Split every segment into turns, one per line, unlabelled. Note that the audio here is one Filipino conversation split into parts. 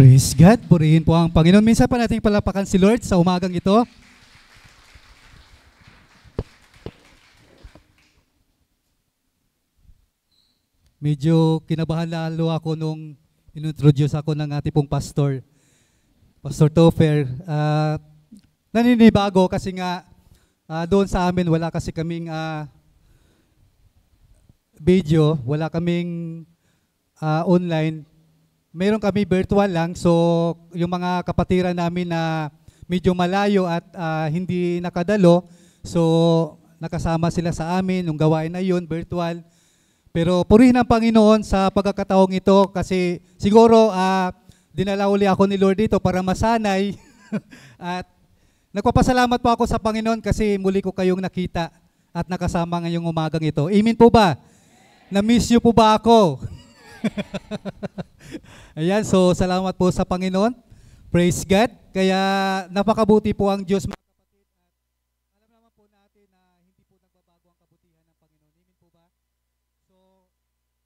Praise God, purihin po ang Panginoon. Minsan pa nating palapakan si Lord sa umagang ito. Medyo kinabahan lalo ako nung inintroduce ako ng ating pong pastor, Pastor Topher. Naninibago kasi nga doon sa amin wala kasi kaming video, wala kaming online. Meron kami virtual lang, so yung mga kapatiran namin na medyo malayo at hindi nakadalo, so nakasama sila sa amin nung gawain na yun, virtual. Pero purihin ang Panginoon sa pagkakataong ito kasi siguro dinala uli ako ni Lord dito para masanay at nagpapasalamat po ako sa Panginoon kasi muli ko kayong nakita at nakasama ngayong umagang ito. Amen po ba? Na-miss niyo po ba ako? Ayan, so salamat po sa Panginoon. Praise God. Kaya napakabuti po ang Diyos, mga kapatid. At alam naman po natin na hindi po nagbabago ang kabutihan ng Panginoon. Amen po ba? So,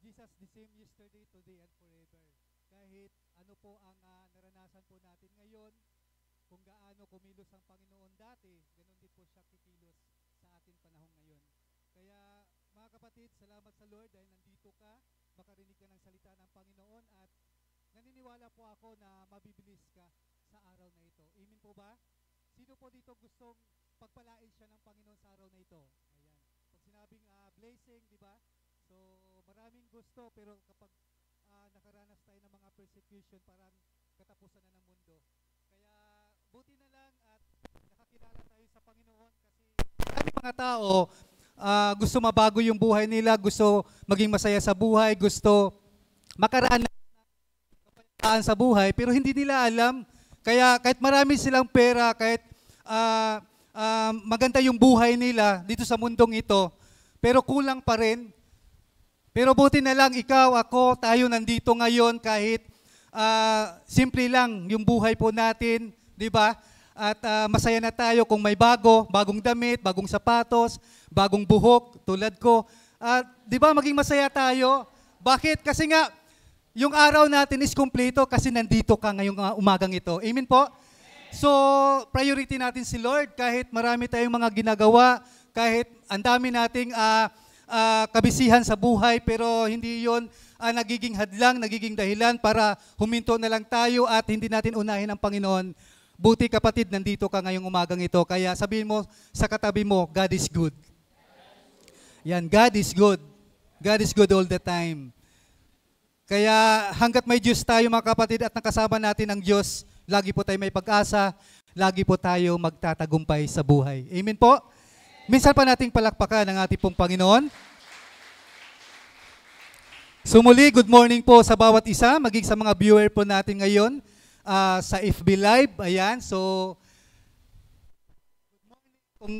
Jesus the same yesterday, today, and forever. Kahit ano po ang naranasan po natin ngayon, kung gaano kumilos ang Panginoon dati, ganun din po siya kikilos sa ating panahon ngayon. Kaya mga kapatid, salamat sa Lord dahil nandito ka, makarinig ka ng salita ng Panginoon at naniniwala po ako na mabibilis ka sa araw na ito. Amen po ba? Sino po dito gustong pagpalain siya ng Panginoon sa araw na ito? Ayan. Pag sinabing blessing, di ba? So maraming gusto pero kapag nakaranas tayo ng mga persecution, parang katapusan na ng mundo. Kaya buti na lang at nakakilala tayo sa Panginoon kasi maraming mga tao gusto mabago yung buhay nila, gusto maging masaya sa buhay, gusto makaraan sa buhay, pero hindi nila alam. Kaya kahit marami silang pera, kahit maganda yung buhay nila dito sa mundong ito, pero kulang pa rin. Pero buti na lang ikaw, ako, tayo nandito ngayon kahit simple lang yung buhay po natin, di ba? At masaya na tayo kung may bagong damit, bagong sapatos, bagong buhok, tulad ko. Di ba maging masaya tayo? Bakit? Kasi nga, yung araw natin is kumpleto kasi nandito ka ngayong umagang ito. Amen po? So, priority natin si Lord kahit marami tayong mga ginagawa, kahit ang dami nating kabisihan sa buhay, pero hindi yon nagiging hadlang, nagiging dahilan para huminto na lang tayo at hindi natin unahin ang Panginoon. Buti kapatid, nandito ka ngayong umagang ito. Kaya sabihin mo sa katabi mo, God is good. Yan, God is good. God is good all the time. Kaya hanggat may Diyos tayo mga kapatid at nakasama natin ang Diyos, lagi po tayo may pag-asa, lagi po tayo magtatagumpay sa buhay. Amen po? Minsan pa nating palakpakan ang ating pong Panginoon. So muli, good morning po sa bawat isa, maging sa mga viewer po natin ngayon sa FB Live. Ayan, so good morning. Kung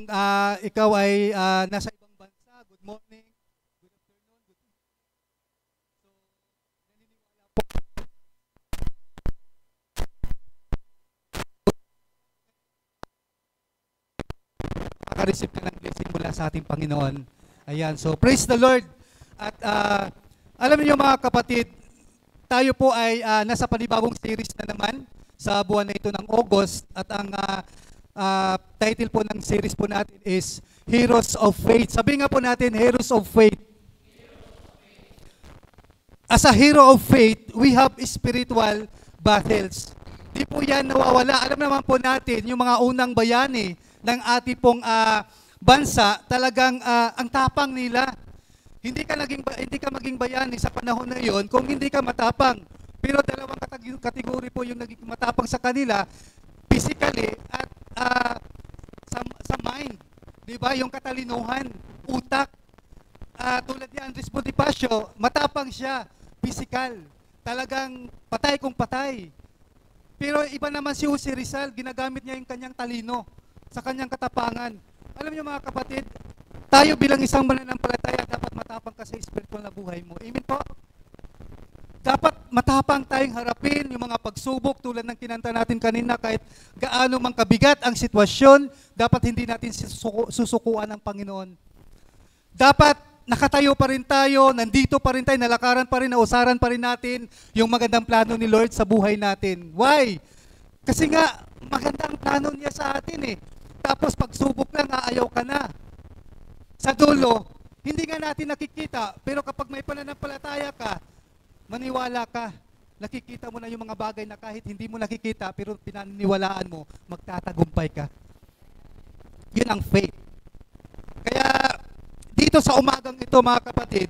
ikaw ay nasa ibang bansa, good morning. Good afternoon. Good evening. So, naniniwala po. Makareceive ka ng blessing mula sa ating Panginoon. Ayan, so praise the Lord. At alam niyo mga kapatid, tayo po ay nasa panibagong series na naman sa buwan na ito ng August at ang title po ng series po natin is Heroes of Faith. Sabi nga po natin, Heroes of Faith. As a hero of faith, we have spiritual battles. Di po yan nawawala. Alam naman po natin, yung mga unang bayani ng ating pong bansa, talagang ang tapang nila. Hindi ka maging bayani sa panahon na yon kung hindi ka matapang. Pero dalawang kategory po yung naging matapang sa kanila, physically at sa mind. Di ba? Yung katalinuhan, utak. Tulad ni Andres Bonifacio, matapang siya, physical. Talagang patay kung patay. Pero iba naman si Jose Rizal, ginagamit niya yung kanyang talino sa kanyang katapangan. Alam niyo mga kapatid, tayo bilang isang mananampalataya, dapat matapang ka sa spiritual na buhay mo. Amen po? Dapat matapang tayong harapin yung mga pagsubok tulad ng kinanta natin kanina, kahit gaano mang kabigat ang sitwasyon, dapat hindi natin susukuan ng Panginoon. Dapat nakatayo pa rin tayo, nandito pa rin tayo, nalakaran pa rin, nausaran pa rin natin yung magandang plano ni Lord sa buhay natin. Why? Kasi nga, magandang plano niya sa atin eh. Tapos pagsubok lang, ayaw ka na. Sa dulo, hindi nga natin nakikita, pero kapag may pananampalataya ka, maniwala ka, nakikita mo na yung mga bagay na kahit hindi mo nakikita, pero pinaniniwalaan mo, magtatagumpay ka. Yun ang faith. Kaya, dito sa umagang ito mga kapatid,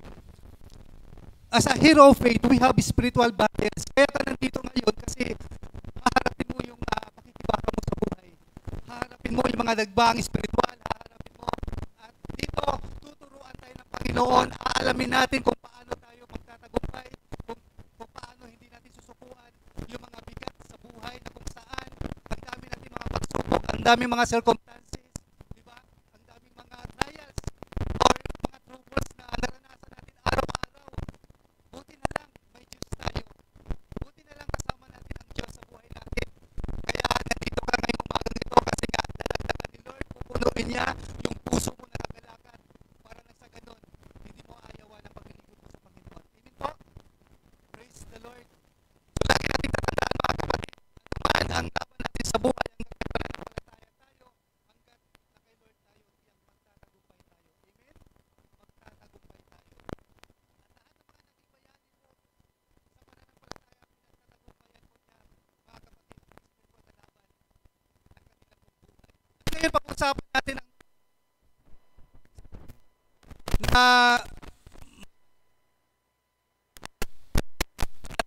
as a hero of faith, we have spiritual battles. Kaya ka nandito ngayon kasi haharapin mo yung pakikibaka mo sa buhay. Haharapin mo yung mga nagbaang spiritual, haharapin mo. At dito, tuturuan tayo ng Panginoon, aalamin natin kung paano tayo magtatagumpay, kung paano hindi natin susukuan yung mga bigat sa buhay na kung saan ang dami natin mga pagsubok, ang dami mga circumstances, di ba? Ang daming mga trials or mga troubles na naranasan natin araw-araw. Buti na lang, may Diyos tayo. Buti na lang kasama natin ang Diyos sa buhay natin. Kaya nandito ka ngayong umagang ito kasi nga dadagdagan ni Lord, pupunuin niya yung puso mo na nagalakan para na sa ganun, hindi mo ayawan ang paglilingkod mo sa Panginoon. Amen po? Praise the Lord. So lagi natin tatandaan mga kapatid, anuman ang laban natin sa buhay, hanggang may pananampalataya tayo, hanggang na kay Lord tayo, tiyak magtatagumpay tayo. Amen? Magtatagumpay tayo. At lahat ng mga naging bayani mo sa pananampalataya, pinagtatagumpayan mo niya, mga kapatid, ang spiritual na laban ng kanilang buhay. At ngayon, pag-usapan natin ang na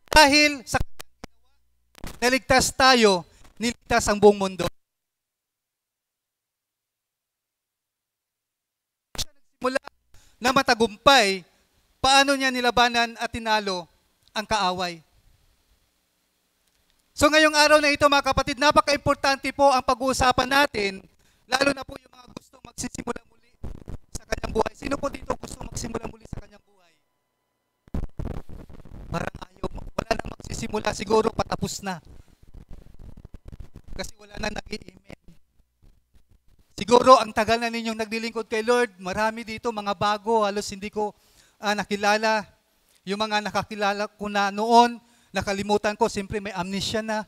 dahil sa kanyang ginawa, naligtas tayo, niligtas ang buong mundo. Siya nagsimula na matagumpay, paano niya nilabanan at tinalo ang kaaway. So ngayong araw na ito mga kapatid, napaka-importante po ang pag-uusapan natin, lalo na po yung mga gustong magsisimula muli sa kanyang buhay. Sino po dito gustong magsimula muli sa kanyang buhay? Parang ayaw, wala nang magsisimula, siguro patapos na. Kasi wala nang nag-i-amen. Siguro ang tagal na ninyong naglilingkod kay Lord, marami dito, mga bago, halos hindi ko nakilala. Yung mga nakakilala ko na noon, nakalimutan ko, siyempre may amnesia na.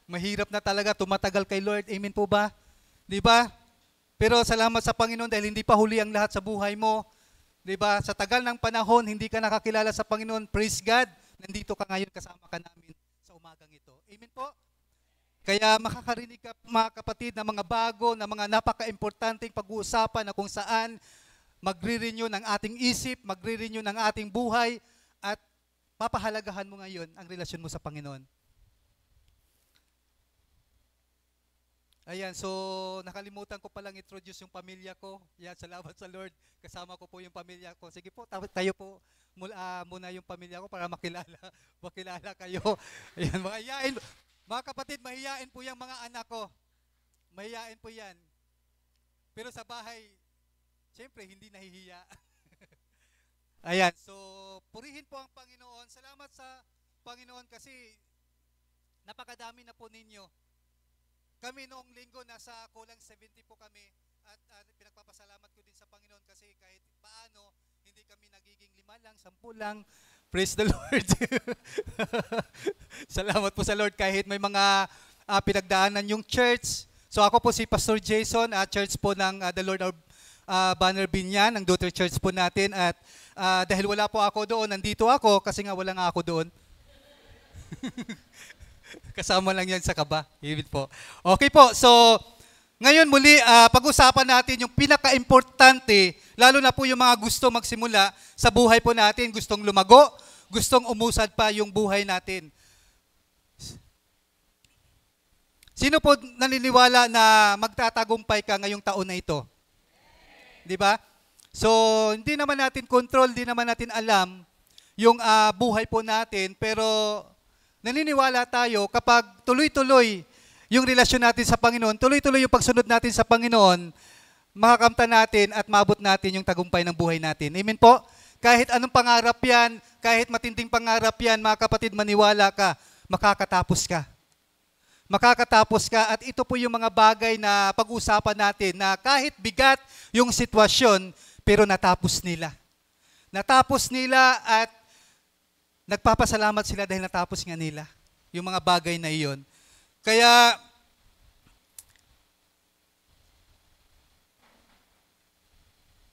Mahirap na talaga, tumatagal kay Lord. Amen po ba? Di ba? Pero salamat sa Panginoon dahil hindi pa huli ang lahat sa buhay mo. Di ba? Sa tagal ng panahon, hindi ka nakakilala sa Panginoon. Praise God. Nandito ka ngayon, kasama ka namin sa umagang ito. Amen po? Kaya makakarinig ka mga kapatid na mga bago, na mga napaka-importanting pag-uusapan na kung saan magre-renew ng ating isip, magre-renew ng ating buhay, at papahalagahan mo ngayon ang relasyon mo sa Panginoon. Ayan, so nakalimutan ko palang introduce yung pamilya ko. Yan, salamat sa Lord. Kasama ko po yung pamilya ko. Sige po, tayo po muna yung pamilya ko para makilala kayo. Ayan, mga kapatid, mahiyain po yung mga anak ko. Mahiyain po yan. Pero sa bahay, siyempre, hindi nahihiya. Ayan, so purihin po ang Panginoon. Salamat sa Panginoon kasi napakadami na po ninyo. Kami noong linggo, nasa kulang 70 po kami at pinagpapasalamat ko din sa Panginoon kasi kahit paano, hindi kami nagiging 5 lang, 10 lang. Praise the Lord. Salamat po sa Lord kahit may mga pinagdaanan yung church. So ako po si Pastor Jason, church po ng The Lord of Banner Binyan, ng daughter church po natin. At dahil wala po ako doon, nandito ako kasi nga wala nga ako doon. Kasama lang yan sa kaba. Ibig po. Okay po, so ngayon muli, pag-usapan natin yung pinaka-importante, lalo na po yung mga gusto magsimula sa buhay po natin, gustong lumago, gustong umusad pa yung buhay natin. Sino po naniniwala na magtatagumpay ka ngayong taon na ito? Di ba? So, hindi naman natin control, hindi naman natin alam yung buhay po natin, pero naniniwala tayo kapag tuloy-tuloy yung relasyon natin sa Panginoon, tuloy-tuloy yung pagsunod natin sa Panginoon, makakamta natin at maabot natin yung tagumpay ng buhay natin. Amen po? Kahit anong pangarap yan, kahit matinding pangarap yan, mga kapatid, maniwala ka, makakatapos ka. Makakatapos ka at ito po yung mga bagay na pag-usapan natin na kahit bigat yung sitwasyon, Pero natapos nila. Natapos nila at nagpapasalamat sila dahil natapos nga nila yung mga bagay na iyon. Kaya,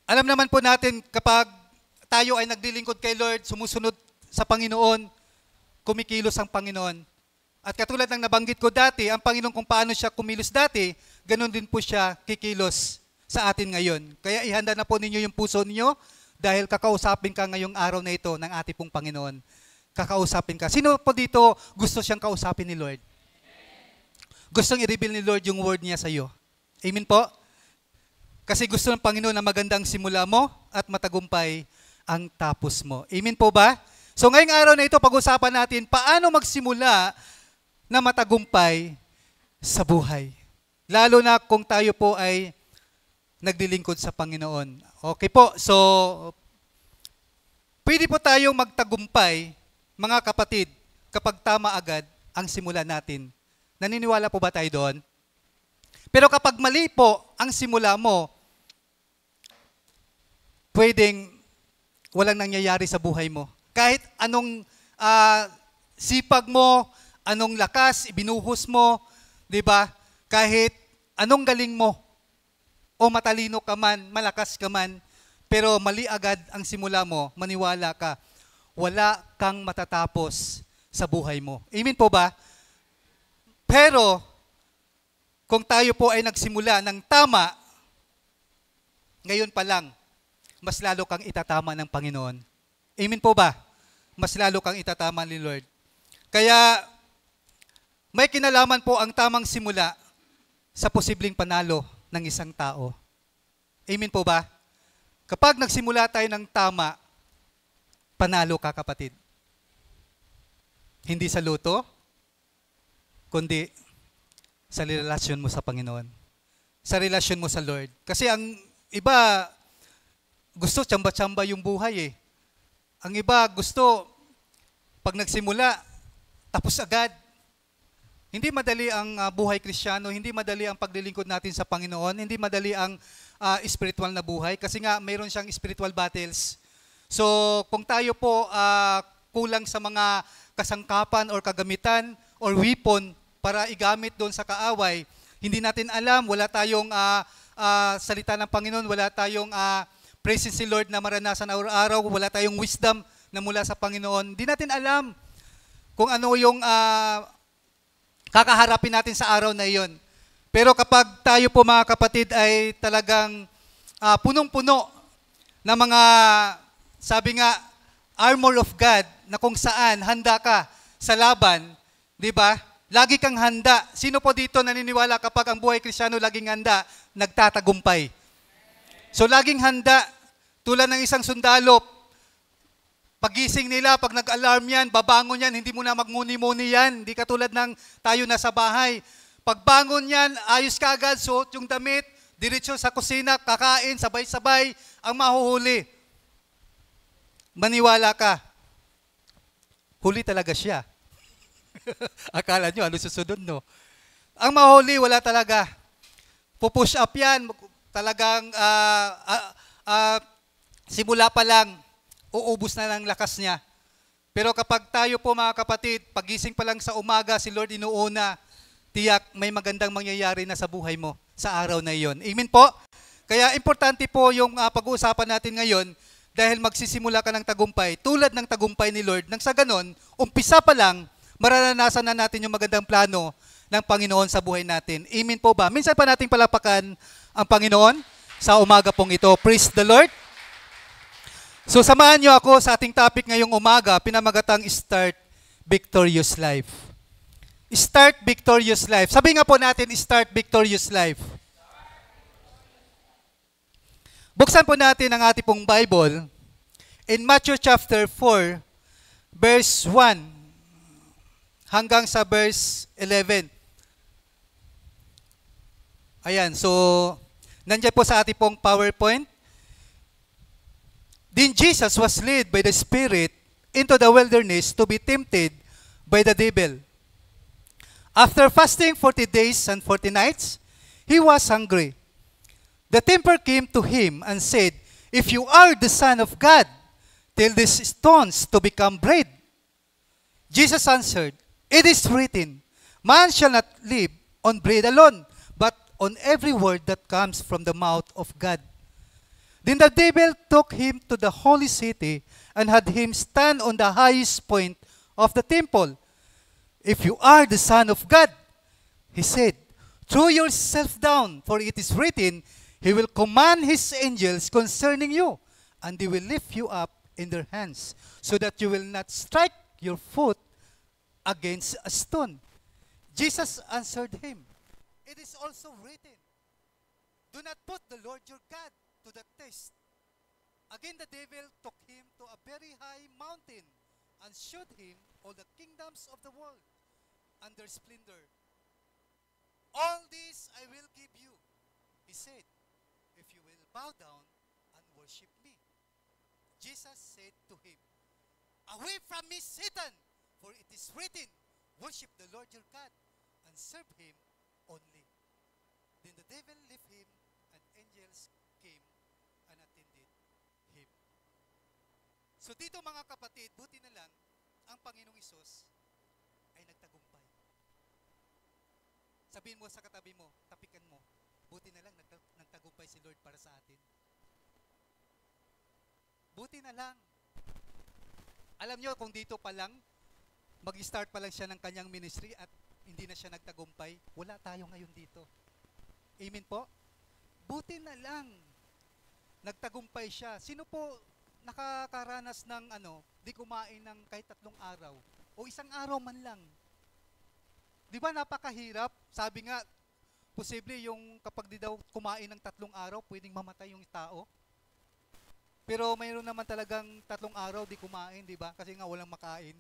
alam naman po natin kapag tayo ay naglilingkod kay Lord, sumusunod sa Panginoon, kumikilos ang Panginoon. At katulad ng nabanggit ko dati, ang Panginoon kung paano siya kumilos dati, ganun din po siya kikilos sa atin ngayon. Kaya ihanda na po ninyo yung puso ninyo dahil kakausapin ka ngayong araw na ito ng ating pong Panginoon. Kakausapin ka. Sino po dito gusto siyang kausapin ni Lord? Gustong i-reveal ni Lord yung word niya sa iyo. Amen po? Kasi gusto ng Panginoon na magandang simula mo at matagumpay ang tapos mo. Amen po ba? So ngayong araw na ito, pag-usapan natin paano magsimula na matagumpay sa buhay. Lalo na kung tayo po ay naglilingkod sa Panginoon. Okay po, so pwede po tayong magtagumpay, mga kapatid, kapag tama agad ang simula natin. Naniniwala po ba tayo doon? Pero kapag mali po ang simula mo, pwedeng walang nangyayari sa buhay mo. Kahit anong sipag mo, anong lakas, ibinuhos mo, di ba? Kahit anong galing mo, o matalino ka man, malakas ka man, pero mali agad ang simula mo, maniwala ka, wala kang matatapos sa buhay mo. Amen po ba? Pero, kung tayo po ay nagsimula ng tama, ngayon pa lang, mas lalo kang itatama ng Panginoon. Amen po ba? Mas lalo kang itatama ni Lord. Kaya, may kinalaman po ang tamang simula sa posibleng panalo ng isang tao. Amen po ba? Kapag nagsimula tayo ng tama, panalo ka, kapatid. Hindi sa loto, kundi sa relasyon mo sa Panginoon. Sa relasyon mo sa Lord. Kasi ang iba, gusto tsamba-tsamba yung buhay eh. Ang iba gusto, pag nagsimula, tapos agad. Hindi madali ang buhay Kristiyano, hindi madali ang paglilingkod natin sa Panginoon, hindi madali ang spiritual na buhay kasi nga mayroon siyang spiritual battles. So kung tayo po kulang sa mga kasangkapan or kagamitan or weapon para igamit doon sa kaaway, hindi natin alam, wala tayong salita ng Panginoon, wala tayong presence si Lord na maranasan araw-araw, wala tayong wisdom na mula sa Panginoon, hindi natin alam kung ano yung kakaharapin natin sa araw na iyon. Pero kapag tayo po mga kapatid ay talagang punong-puno na mga, sabi nga, armor of God, na kung saan handa ka sa laban, di ba? Lagi kang handa. Sino po dito naniniwala kapag ang buhay Kristiyano laging handa, nagtatagumpay? So laging handa, tulad ng isang sundalo, pagising nila, pag nag-alarm yan, babangon yan, hindi mo na magmuni-muni yan. Hindi katulad ng tayo na sa bahay. Pagbangon yan, ayos ka agad, suot yung damit, diretso sa kusina, kakain, sabay-sabay, ang mahuhuli. Maniwala ka, huli talaga siya. Akala nyo, ano susunod, no? Ang mahuli, wala talaga. Pupush up yan, talagang simula pa lang, uubos na ng lakas niya. Pero kapag tayo po mga kapatid, pagising pa lang sa umaga, si Lord inuuna, tiyak may magandang mangyayari na sa buhay mo sa araw na iyon. Amen po? Kaya importante po yung pag-uusapan natin ngayon dahil magsisimula ka ng tagumpay, tulad ng tagumpay ni Lord, nang sa ganon, umpisa pa lang, mararanasan na natin yung magandang plano ng Panginoon sa buhay natin. Amen po ba? Minsan pa nating palapakan ang Panginoon sa umaga pong ito. Praise the Lord! So samahan niyo ako sa ating topic ngayong umaga, pinamagatang Start Victorious Life. Start Victorious Life. Sabi nga po natin, Start Victorious Life. Buksan po natin ang ating pong Bible in Matthew chapter 4, verse 1 hanggang sa verse 11. Ayan, so nandiyan po sa ating pong PowerPoint. Then Jesus was led by the Spirit into the wilderness to be tempted by the devil. After fasting 40 days and 40 nights, he was hungry. The tempter came to him and said, If you are the Son of God, tell these stones to become bread. Jesus answered, It is written, Man shall not live on bread alone, but on every word that comes from the mouth of God. Then the devil took him to the holy city and had him stand on the highest point of the temple. If you are the Son of God, he said, throw yourself down, for it is written, He will command His angels concerning you, and they will lift you up in their hands, so that you will not strike your foot against a stone. Jesus answered him, It is also written, Do not put the Lord your God to the test. Again the devil took him to a very high mountain and showed him all the kingdoms of the world and their splendor. All this I will give you, he said, if you will bow down and worship me. Jesus said to him, Away from me, Satan, for it is written, Worship the Lord your God and serve Him only. Then the devil left him, and angels came and attended him. So dito mga kapatid, buti na lang, ang Panginoong Hesus ay nagtagumpay. Sabihin mo sa katabi mo, tapikan mo, buti na lang nagtagumpay si Lord para sa atin. Buti na lang. Alam nyo, kung dito pa lang, mag-start pa lang siya ng kanyang ministry at hindi na siya nagtagumpay, wala tayo ngayon dito. Amen po? Buti na lang, nagtagumpay siya. Sino po nakakaranas ng di kumain ng kahit 3 araw o 1 araw man lang? Di ba napakahirap? Sabi nga, posible yung kapag di daw kumain ng 3 araw, pwedeng mamatay yung tao. Pero mayroon naman talagang 3 araw di kumain, di ba? Kasi nga walang makain.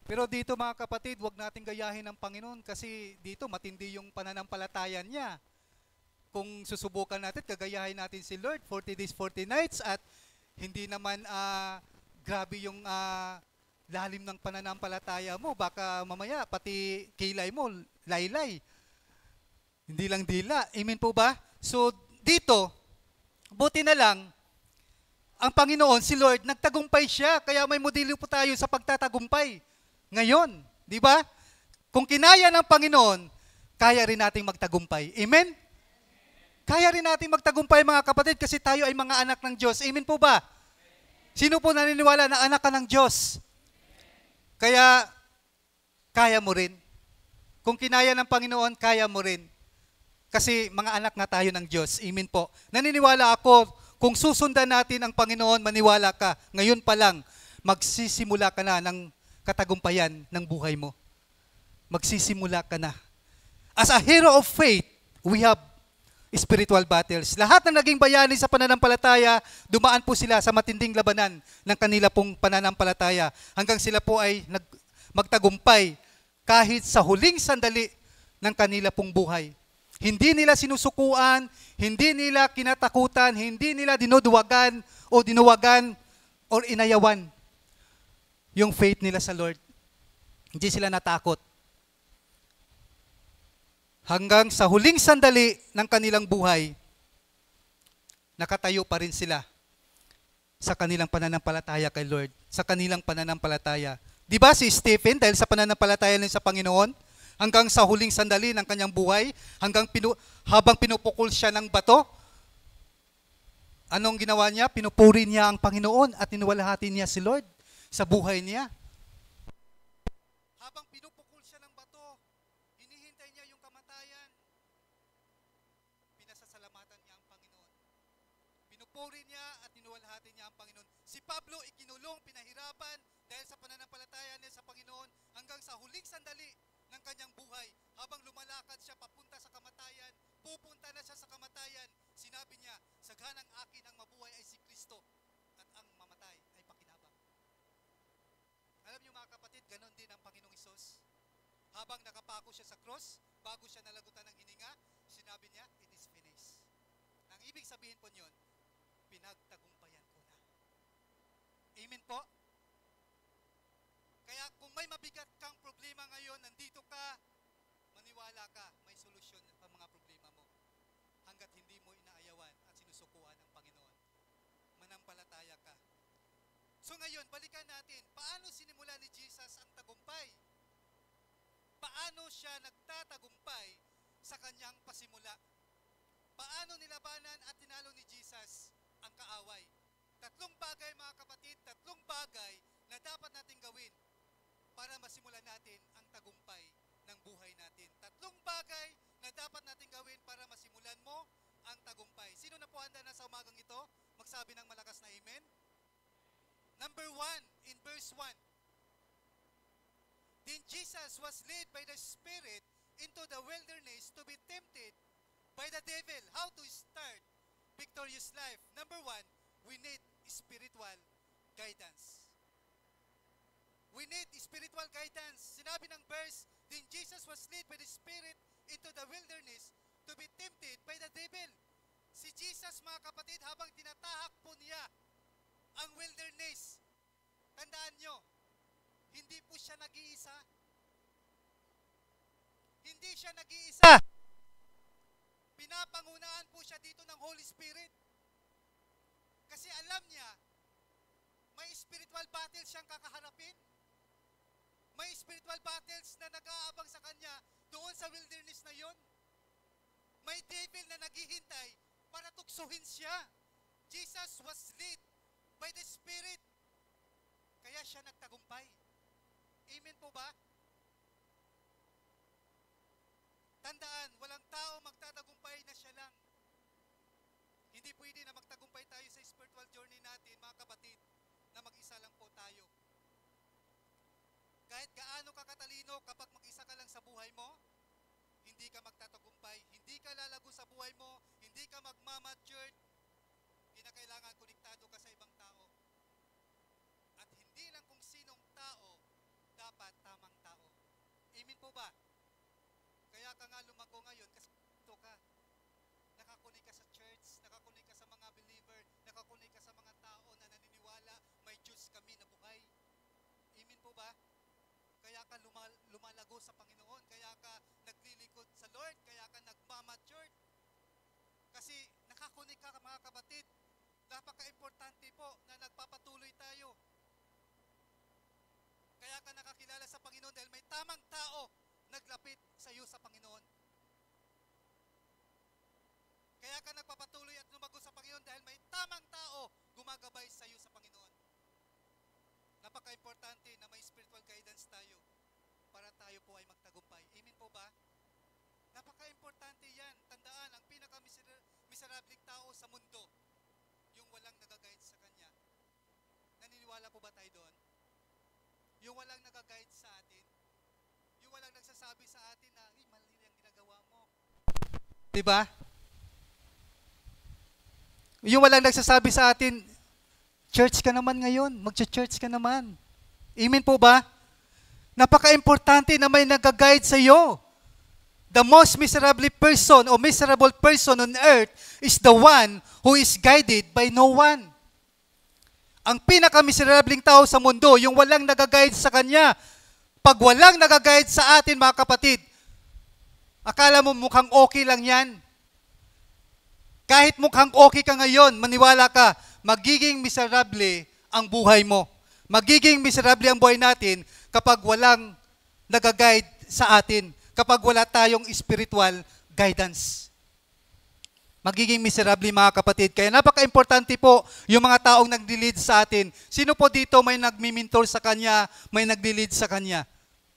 Pero dito mga kapatid, wag nating gayahin ng Panginoon kasi dito matindi yung pananampalatayan niya. Kung susubukan natin, kagayahin natin si Lord 40 days, 40 nights at hindi naman grabe yung lalim ng pananampalataya mo. Baka mamaya pati kilay mo, laylay. Hindi lang dila. Amen po ba? So dito, buti na lang, ang Panginoon, si Lord, nagtagumpay siya. Kaya may modelo po tayo sa pagtatagumpay. Ngayon, di ba? Kung kinaya ng Panginoon, kaya rin nating magtagumpay. Amen? Kaya rin nating magtagumpay mga kapatid kasi tayo ay mga anak ng Diyos. Amen po ba? Sino po naniniwala na anak ka ng Diyos? Kaya, kaya mo rin. Kung kinaya ng Panginoon, kaya mo rin. Kasi mga anak na tayo ng Diyos. Amen po. Naniniwala ako, kung susundan natin ang Panginoon, maniwala ka. Ngayon pa lang, magsisimula ka na ng katagumpayan ng buhay mo. Magsisimula ka na. As a hero of faith, we have spiritual battles. Lahat ng naging bayani sa pananampalataya, dumaan po sila sa matinding labanan ng kanila pong pananampalataya hanggang sila po ay magtagumpay kahit sa huling sandali ng kanila pong buhay. Hindi nila sinusukuan, hindi nila kinatakutan, hindi nila dinuduwagan o inayawan yung faith nila sa Lord. Hindi sila natakot. Hanggang sa huling sandali ng kanilang buhay, nakatayo pa rin sila sa kanilang pananampalataya kay Lord, sa kanilang pananampalataya. Di ba si Stephen, dahil sa pananampalataya niya sa Panginoon, hanggang sa huling sandali ng kanyang buhay, habang pinupukol siya ng bato, anong ginawa niya? Pinupuri niya ang Panginoon at iniwalhati niya si Lord sa buhay niya. Habang pinupukol siya ng bato, hinihintay niya yung kamatayan. Pinasasalamatan niya ang Panginoon. Pinupuri niya at iniwalhati niya ang Panginoon. Si Pablo ikinulong, pinahirapan dahil sa pananampalataya niya sa Panginoon hanggang sa huling sandali ng kanyang buhay. Habang lumalakad siya papunta sa kamatayan, pupunta na siya sa kamatayan, sinabi niya, saghanang akin ang mabuhay ay si Kristo at ang mamatay ay pakinabang. Alam niyo mga kapatid, ganon din ang Panginoong Hesus. Habang nakapako siya sa cross, bago siya nalagutan ng hininga, sinabi niya, it is finished. Ang ibig sabihin po niyon, pinagtagumpayan ko na. Amen po? Kaya kung may mabigat kang problema ngayon, nandito ka, maniwala ka, may solusyon sa mga problema mo. Hanggat hindi mo inaayawan at sinusukuan ang Panginoon. So ngayon, balikan natin, paano sinimula ni Jesus ang tagumpay? Paano siya nagtatagumpay sa kanyang pasimula? Paano nilabanan at tinalo ni Jesus ang kaaway? Tatlong bagay mga kapatid, tatlong bagay na dapat natin gawin para masimulan natin ang tagumpay ng buhay natin. Tatlong bagay na dapat natin gawin para masimulan mo ang tagumpay. Sino na po handa na sa umagang ito? Magsabi ng malakas na amen. Number 1, in verse 1. Then Jesus was led by the Spirit into the wilderness to be tempted by the devil. How to start victorious life? Number 1, we need spiritual guidance. We need spiritual guidance. Sinabi ng verse, then Jesus was led by the Spirit into the wilderness to be tempted by the devil. Si Jesus, mga kapatid, habang tinatahak po niya ang wilderness, tandaan nyo, hindi po siya nag-iisa. Hindi siya nag-iisa. Pinapangunahan po siya dito ng Holy Spirit. Kasi alam niya, may spiritual battles siyang kakaharapin. May spiritual battles na nag-aabang sa kanya doon sa wilderness na yon. May devil na naghihintay para tuksuhin siya. Jesus was led by the Spirit. Kaya siya nagtagumpay. Amen po ba? Tandaan, walang tao magtatagumpay na siya lang. Hindi pwede na magtagumpay tayo sa spiritual journey natin, mga kapatid, na mag-isa lang po tayo. Kahit gaano ka katalino, kapag mag-isa ka lang sa buhay mo, hindi ka magtatagumpay, hindi ka lalago sa buhay mo, hindi ka magmamatured, kinakailangan konektado ka sa ibang tao. At hindi lang kung sinong tao, dapat tamang tao. Amen po ba? Kaya ka nga lumago ngayon kasi ito ka. Nakakunik ka sa church, nakakunik ka sa mga believer, nakakunik ka sa mga tao na naniniwala, may Diyos kami na buhay. Amen po ba? Kaya ka lumalago sa Panginoon, kaya ka naglilingkod sa Lord, kaya ka nagmamatured. Kasi nakakunik ka mga kapatid. Napaka-importante po na nagpapatuloy tayo. Kaya ka nakakilala sa Panginoon dahil may tamang tao naglapit sa iyo sa Panginoon. Kaya ka nagpapatuloy at lumago sa Panginoon dahil may tamang tao gumagabay sa iyo sa Panginoon. Napaka-importante na may spiritual guidance tayo para tayo po ay magtagumpay. Amen po ba? Napaka-importante yan. Tandaan, ang pinaka-miserabling tao sa mundo, yung walang nag-guide sa kanya. Naniniwala po ba tayo doon? Yung walang nag-guide sa atin. Yung walang nagsasabi sa atin na, mali ang ginagawa mo. Diba? Yung walang nagsasabi sa atin, church ka naman ngayon, mag-church ka naman. Amen po ba? Napaka-importante na may nag-guide sa iyo. The most miserable person or miserable person on earth is the one who is guided by no one. Ang pinaka-miserabling tao sa mundo, yung walang nag-guide sa kanya. Pag walang nag-guide sa atin, mga kapatid, akala mo mukhang okay lang yan? Kahit mukhang okay ka ngayon, maniwala ka, magiging miserable ang buhay mo. Magiging miserable ang buhay natin kapag walang nag-guide sa atin, kapag wala tayong spiritual guidance. Magiging miserable mga kapatid. Kaya napaka-importante po yung mga taong nag-lead sa atin. Sino po dito may nagmi-mentor sa kanya, may nag-lead sa kanya?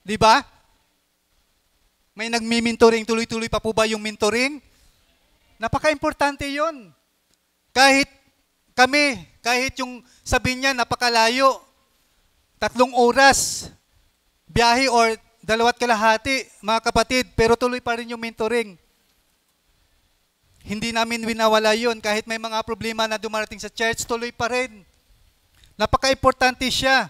Di ba? May nagmi-mentoring, tuloy-tuloy pa po ba yung mentoring? Napaka-importante yun. Kahit kami, kahit yung sabihin niya napakalayo, 3 oras, biyahe or 2 kalahati, mga kapatid, pero tuloy pa rin yung mentoring. Hindi namin winawala yun. Kahit may mga problema na dumarating sa church, tuloy pa rin. Napaka-importante siya.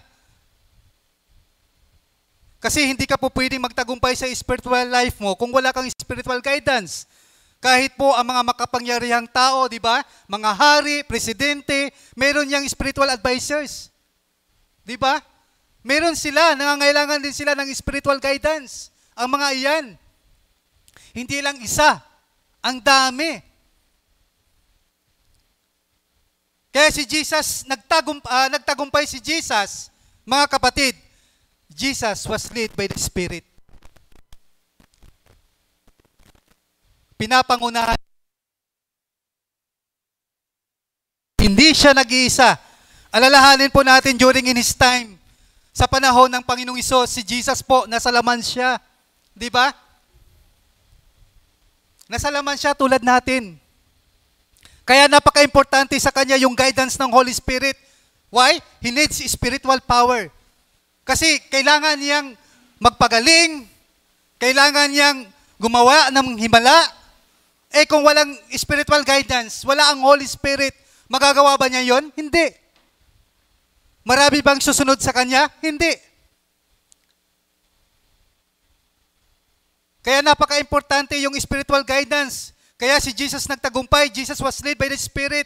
Kasi hindi ka po pwedeng magtagumpay sa spiritual life mo kung wala kang spiritual guidance. Kahit po ang mga makapangyarihang tao, di ba? Mga hari, presidente, meron yang spiritual advisors. Di ba? Meron sila, nangangailangan din sila ng spiritual guidance. Ang mga iyan. Hindi lang isa, ang dami. Kaya si Jesus, nagtagumpay si Jesus, mga kapatid, Jesus was led by the Spirit. Pinapangunahan. Hindi siya nag-iisa. Alalahanin po natin during in His time, sa panahon ng Panginoong Hesus, si Jesus po, nasa laman siya. Di ba? Nasa laman siya tulad natin. Kaya napaka-importante sa Kanya yung guidance ng Holy Spirit. Why? He needs spiritual power. Kasi kailangan niyang magpagaling, kailangan niyang gumawa ng himala. Kung walang spiritual guidance, wala ang Holy Spirit, magagawa ba niya yon? Hindi. Marami bang susunod sa Kanya? Hindi. Kaya napaka-importante yung spiritual guidance. Kaya si Jesus nagtagumpay, Jesus was led by the Spirit.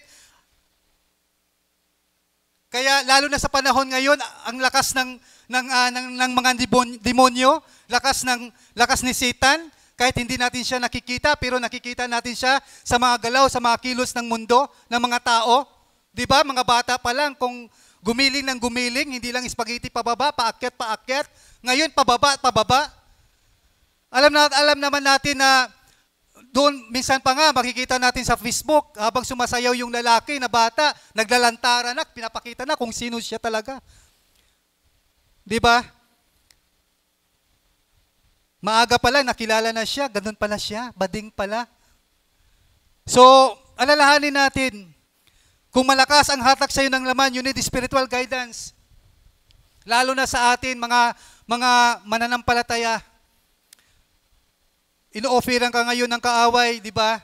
Kaya lalo na sa panahon ngayon, ang lakas ng mga demonyo, lakas ni Satan, kahit hindi natin siya nakikita, pero nakikita natin siya sa mga galaw, sa mga kilos ng mundo, ng mga tao. Di ba? Mga bata pa lang, kung gumiling ng gumiling, hindi lang spaghetti pababa, paakyat. Ngayon, pababa. Alam naman natin na doon, minsan pa nga, makikita natin sa Facebook, habang sumasayaw yung lalaki na bata, naglalantara na, pinapakita na kung sino siya talaga. Di ba? Maaga pa lang, nakilala na siya, ganun pala siya, bading pala. So, alalahanin natin, kung malakas ang hatak sa iyo ng laman, you need spiritual guidance. Lalo na sa atin, mga mananampalataya. Ino-offeran ka ngayon ng kaaway, di ba?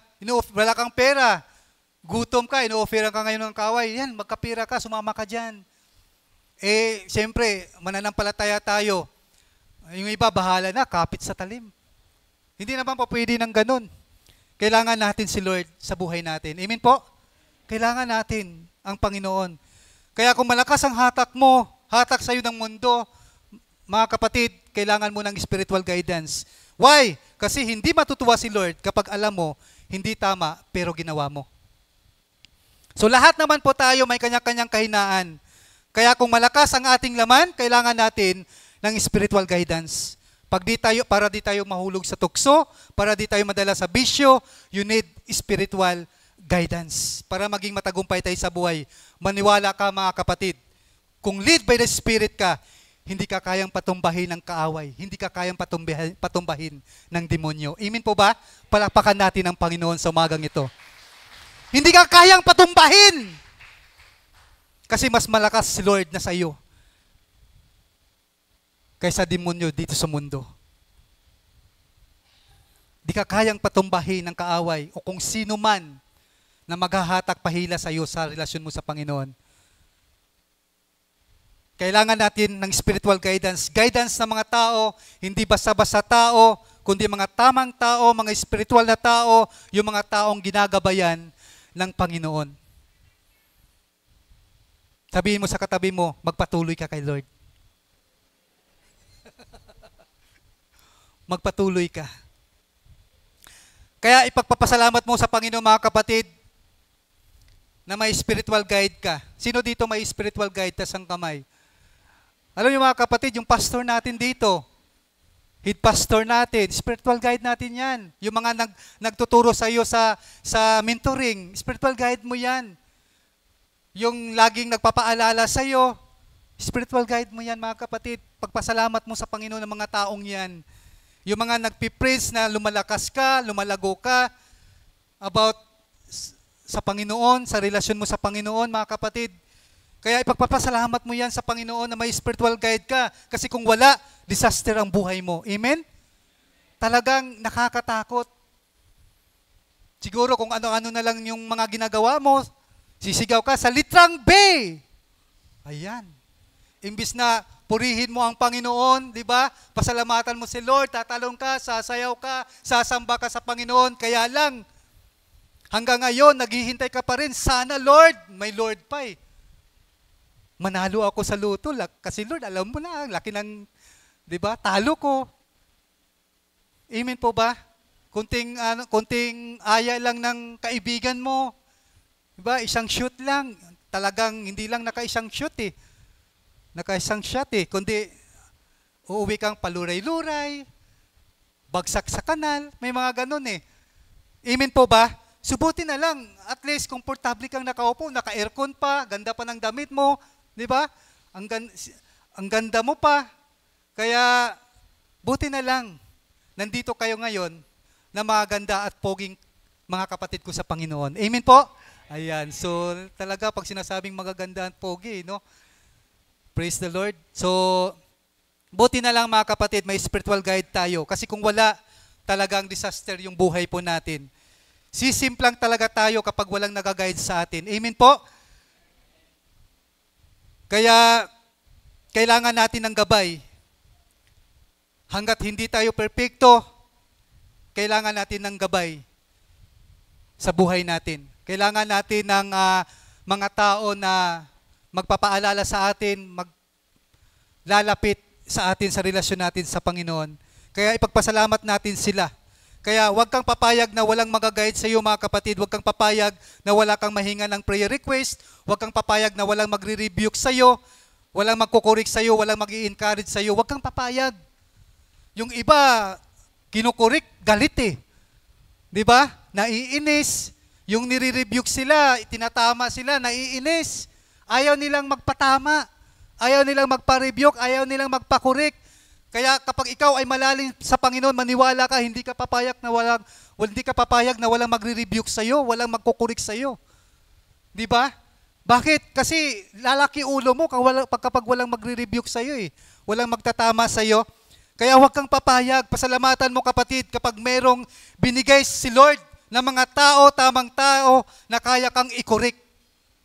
Wala kang pera. Gutom ka, ino-offeran ka ngayon ng kaaway. Yan, magkapira ka, sumama ka dyan. Siyempre, mananampalataya tayo. Yung iba, bahala na, kapit sa talim. Hindi naman po pwede ng ganun. Kailangan natin si Lord sa buhay natin. Amen po? Kailangan natin ang Panginoon. Kaya kung malakas ang hatak mo, hatak sa iyo ng mundo, mga kapatid, kailangan mo ng spiritual guidance. Why? Kasi hindi matutuwa si Lord kapag alam mo, hindi tama, pero ginawa mo. So lahat naman po tayo may kanya-kanyang kahinaan. Kaya kung malakas ang ating laman, kailangan natin ng spiritual guidance. Para di tayo mahulog sa tukso, para di tayo madala sa bisyo, you need spiritual guidance. Para maging matagumpay tayo sa buhay. Maniwala ka mga kapatid, kung lead by the Spirit ka, hindi ka kayang patumbahin ng kaaway. Hindi ka kayang patumbahin ng demonyo. Amen po ba? Palakpakan natin ang Panginoon sa umagang ito. Hindi ka kayang patumbahin. Kasi mas malakas si Lord na sa iyo kaysa demonyo dito sa mundo. Di ka kayang patumbahin ng kaaway o kung sino man na maghahatak pahila sa iyo sa relasyon mo sa Panginoon. Kailangan natin ng spiritual guidance. Guidance ng mga tao, hindi basta-basta tao, kundi mga tamang tao, mga spiritual na tao, yung mga taong ginagabayan ng Panginoon. Sabihin mo sa katabi mo, magpatuloy ka kay Lord. Magpatuloy ka. Kaya ipagpapasalamat mo sa Panginoon mga kapatid na may spiritual guide ka. Sino dito may spiritual guide? Tas ang kamay. Alam niyo mga kapatid, yung pastor natin dito, head pastor natin, spiritual guide natin yan. Yung mga nagtuturo sa iyo sa mentoring, spiritual guide mo yan. Yung laging nagpapaalala sa iyo, spiritual guide mo yan mga kapatid. Pagpasalamat mo sa Panginoon ng mga taong yan. Yung mga nagpipraise na lumalakas ka, lumalago ka about sa Panginoon, sa relasyon mo sa Panginoon, mga kapatid. Kaya ipagpapasalamat mo yan sa Panginoon na may spiritual guide ka. Kasi kung wala, disaster ang buhay mo. Amen? Talagang nakakatakot. Siguro kung ano-ano na lang yung mga ginagawa mo, sisigaw ka sa litrang B. Ayan. Imbis na purihin mo ang Panginoon, di ba? Pasalamatan mo si Lord, tatalong ka, sasayaw ka, sasamba ka sa Panginoon. Kaya lang, hanggang ngayon, naghihintay ka pa rin. Sana Lord, may Lord pa eh. Manalo ako sa luto, kasi Lord, alam mo na, laki ng, di ba, talo ko. Amen po ba? Kunting aya lang ng kaibigan mo. Di ba? Isang shoot lang, talagang hindi lang naka-isang shot eh. Naka-isang shot eh. Kundi uuwi kang paluray-luray, bagsak sa kanal, may mga ganun eh. Amen po ba? Subuti na lang, at least komportable kang nakaupo, naka-aircon pa, ganda pa ng damit mo, di ba? Ang ganda mo pa. Kaya, buti na lang, nandito kayo ngayon na mga ganda at poging mga kapatid ko sa Panginoon. Amen po? Ayan, so talaga pag sinasabing magaganda at pogi, no? Praise the Lord. So, buti na lang mga kapatid, may spiritual guide tayo. Kasi kung wala, talagang disaster yung buhay po natin. Sisimplang talaga tayo kapag walang nag-guide sa atin. Amen po? Kaya, kailangan natin ng gabay. Hanggat hindi tayo perpekto, kailangan natin ng gabay sa buhay natin. Kailangan natin ng mga tao na magpapaalala sa atin, maglalapit sa atin sa relasyon natin sa Panginoon. Kaya ipagpasalamat natin sila. Kaya huwag kang papayag na walang mag-guide sa iyo mga kapatid. Huwag kang papayag na wala kang mahinga ng prayer request. Huwag kang papayag na walang magre-rebuke sa iyo. Walang magkukurik sa iyo. Walang mag-i-encourage sa iyo. Huwag kang papayag. Yung iba, kinukurik, galit eh. Di ba? Naiinis. Yung nire-rebuke sila, tinatama sila, naiinis. Ayaw nilang magpatama. Ayaw nilang magpa-rebuke. Ayaw nilang magpakurik. Kaya kapag ikaw ay malalim sa Panginoon, maniwala ka, hindi ka papayag na walang magre-rebuke sa iyo, walang magkukurik sa iyo. 'Di ba? Bakit? Kasi lalaki ulo mo kapag walang magre-rebuke sa iyo eh. Walang magtatama sa iyo. Kaya huwag kang papayag. Pasalamatan mo kapatid kapag merong binigay si Lord ng mga tao, tamang tao na kaya kang ikurik.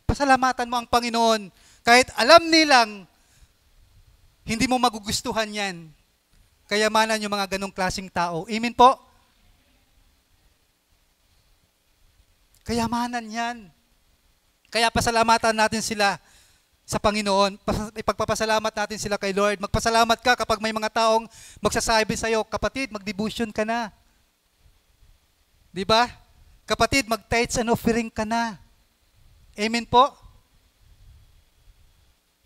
Pasalamatan mo ang Panginoon. Kahit alam nilang hindi mo magugustuhan yan. Kayamanan yung mga ganong klaseng tao. Amen po? Kayamanan yan. Kaya pasalamatan natin sila sa Panginoon. Ipagpapasalamat natin sila kay Lord. Magpasalamat ka kapag may mga taong magsasabi sa iyo, kapatid, mag-devotion ka na. Di ba? Kapatid, mag-tithes and offering ka na. Amen po?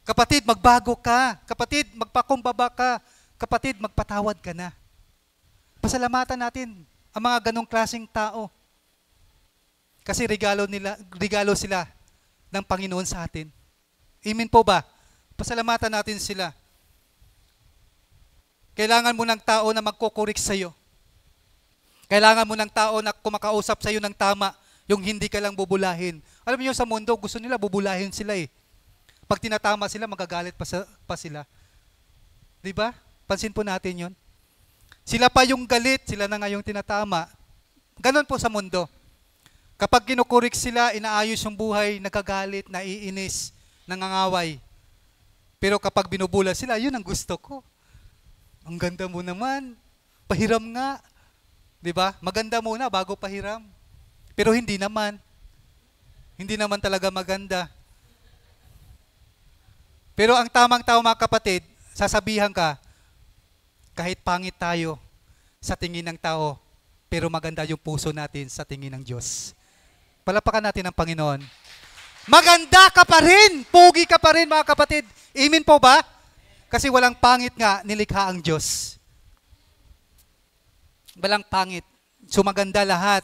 Kapatid, magbago ka. Kapatid, magpakumbaba ka. Kapatid, magpatawad ka na. Pasalamatan natin ang mga ganong klaseng tao. Kasi regalo sila ng Panginoon sa atin. Amen po ba? Pasalamatan natin sila. Kailangan mo ng tao na magkukurik sa iyo. Kailangan mo ng tao na kumakausap sa iyo ng tama, yung hindi ka lang bubulahin. Alam niyo sa mundo, gusto nila bubulahin sila eh. Pag tinatama sila, magagalit pa sila. Di ba? Pansin po natin yon. Sila pa yung galit, sila na nga yung tinatama. Ganon po sa mundo. Kapag kinukurik sila, inaayos yung buhay, nagagalit, naiinis, nangangaway. Pero kapag binubula sila, yun ang gusto ko. Ang ganda mo naman. Pahiram nga. Di ba? Maganda muna bago pahiram. Pero hindi naman. Hindi naman talaga maganda. Pero ang tamang tao mga kapatid, sasabihan ka, kahit pangit tayo sa tingin ng tao, pero maganda yung puso natin sa tingin ng Diyos. Palapakan natin ang Panginoon. Maganda ka pa rin! Pugi ka pa rin mga kapatid. Amen po ba? Kasi walang pangit nga, nilikha ang Diyos. Walang pangit. So maganda lahat,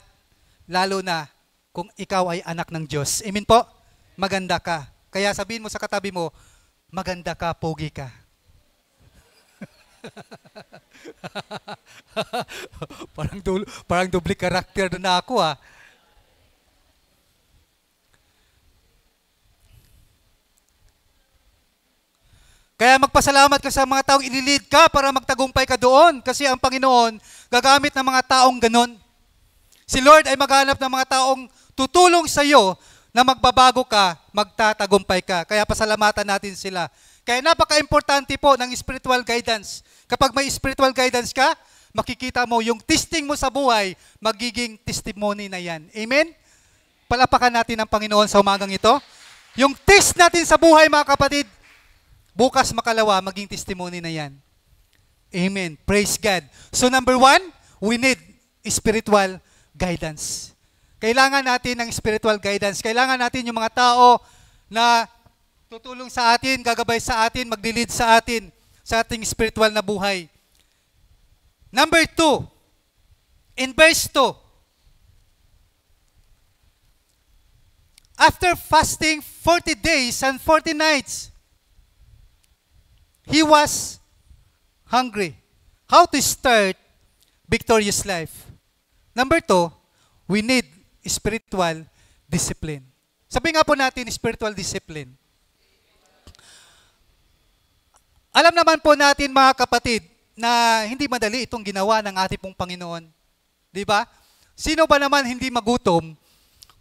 lalo na kung ikaw ay anak ng Diyos. Amen po? Maganda ka. Kaya sabihin mo sa katabi mo, maganda ka, pogi ka. parang doble karakter na ako ah. Kaya magpasalamat ka sa mga taong ililid ka para magtagumpay ka doon. Kasi ang Panginoon gagamit ng mga taong ganon. Si Lord ay maghanap ng mga taong tutulong sa iyo na magbabago ka, magtatagumpay ka. Kaya pasalamatan natin sila. Kaya napaka-importante po ng spiritual guidance. Kapag may spiritual guidance ka, makikita mo yung testing mo sa buhay, magiging testimony na yan. Amen? Palapakan natin ang Panginoon sa umagang ito. Yung test natin sa buhay mga kapatid, bukas makalawa, maging testimony na yan. Amen. Praise God. So number 1, we need spiritual guidance. Kailangan natin ng spiritual guidance. Kailangan natin yung mga tao na tutulong sa atin, gagabay sa atin, maglilid sa atin sa ating spiritual na buhay. Number 2, in verse 2, after fasting 40 days and 40 nights, he was hungry. How to start victorious life? Number 2, we need spiritual discipline. Sabi nga po natin, spiritual discipline. Alam naman po natin mga kapatid na hindi madali itong ginawa ng ating pong Panginoon. Di ba? Sino ba naman hindi magutom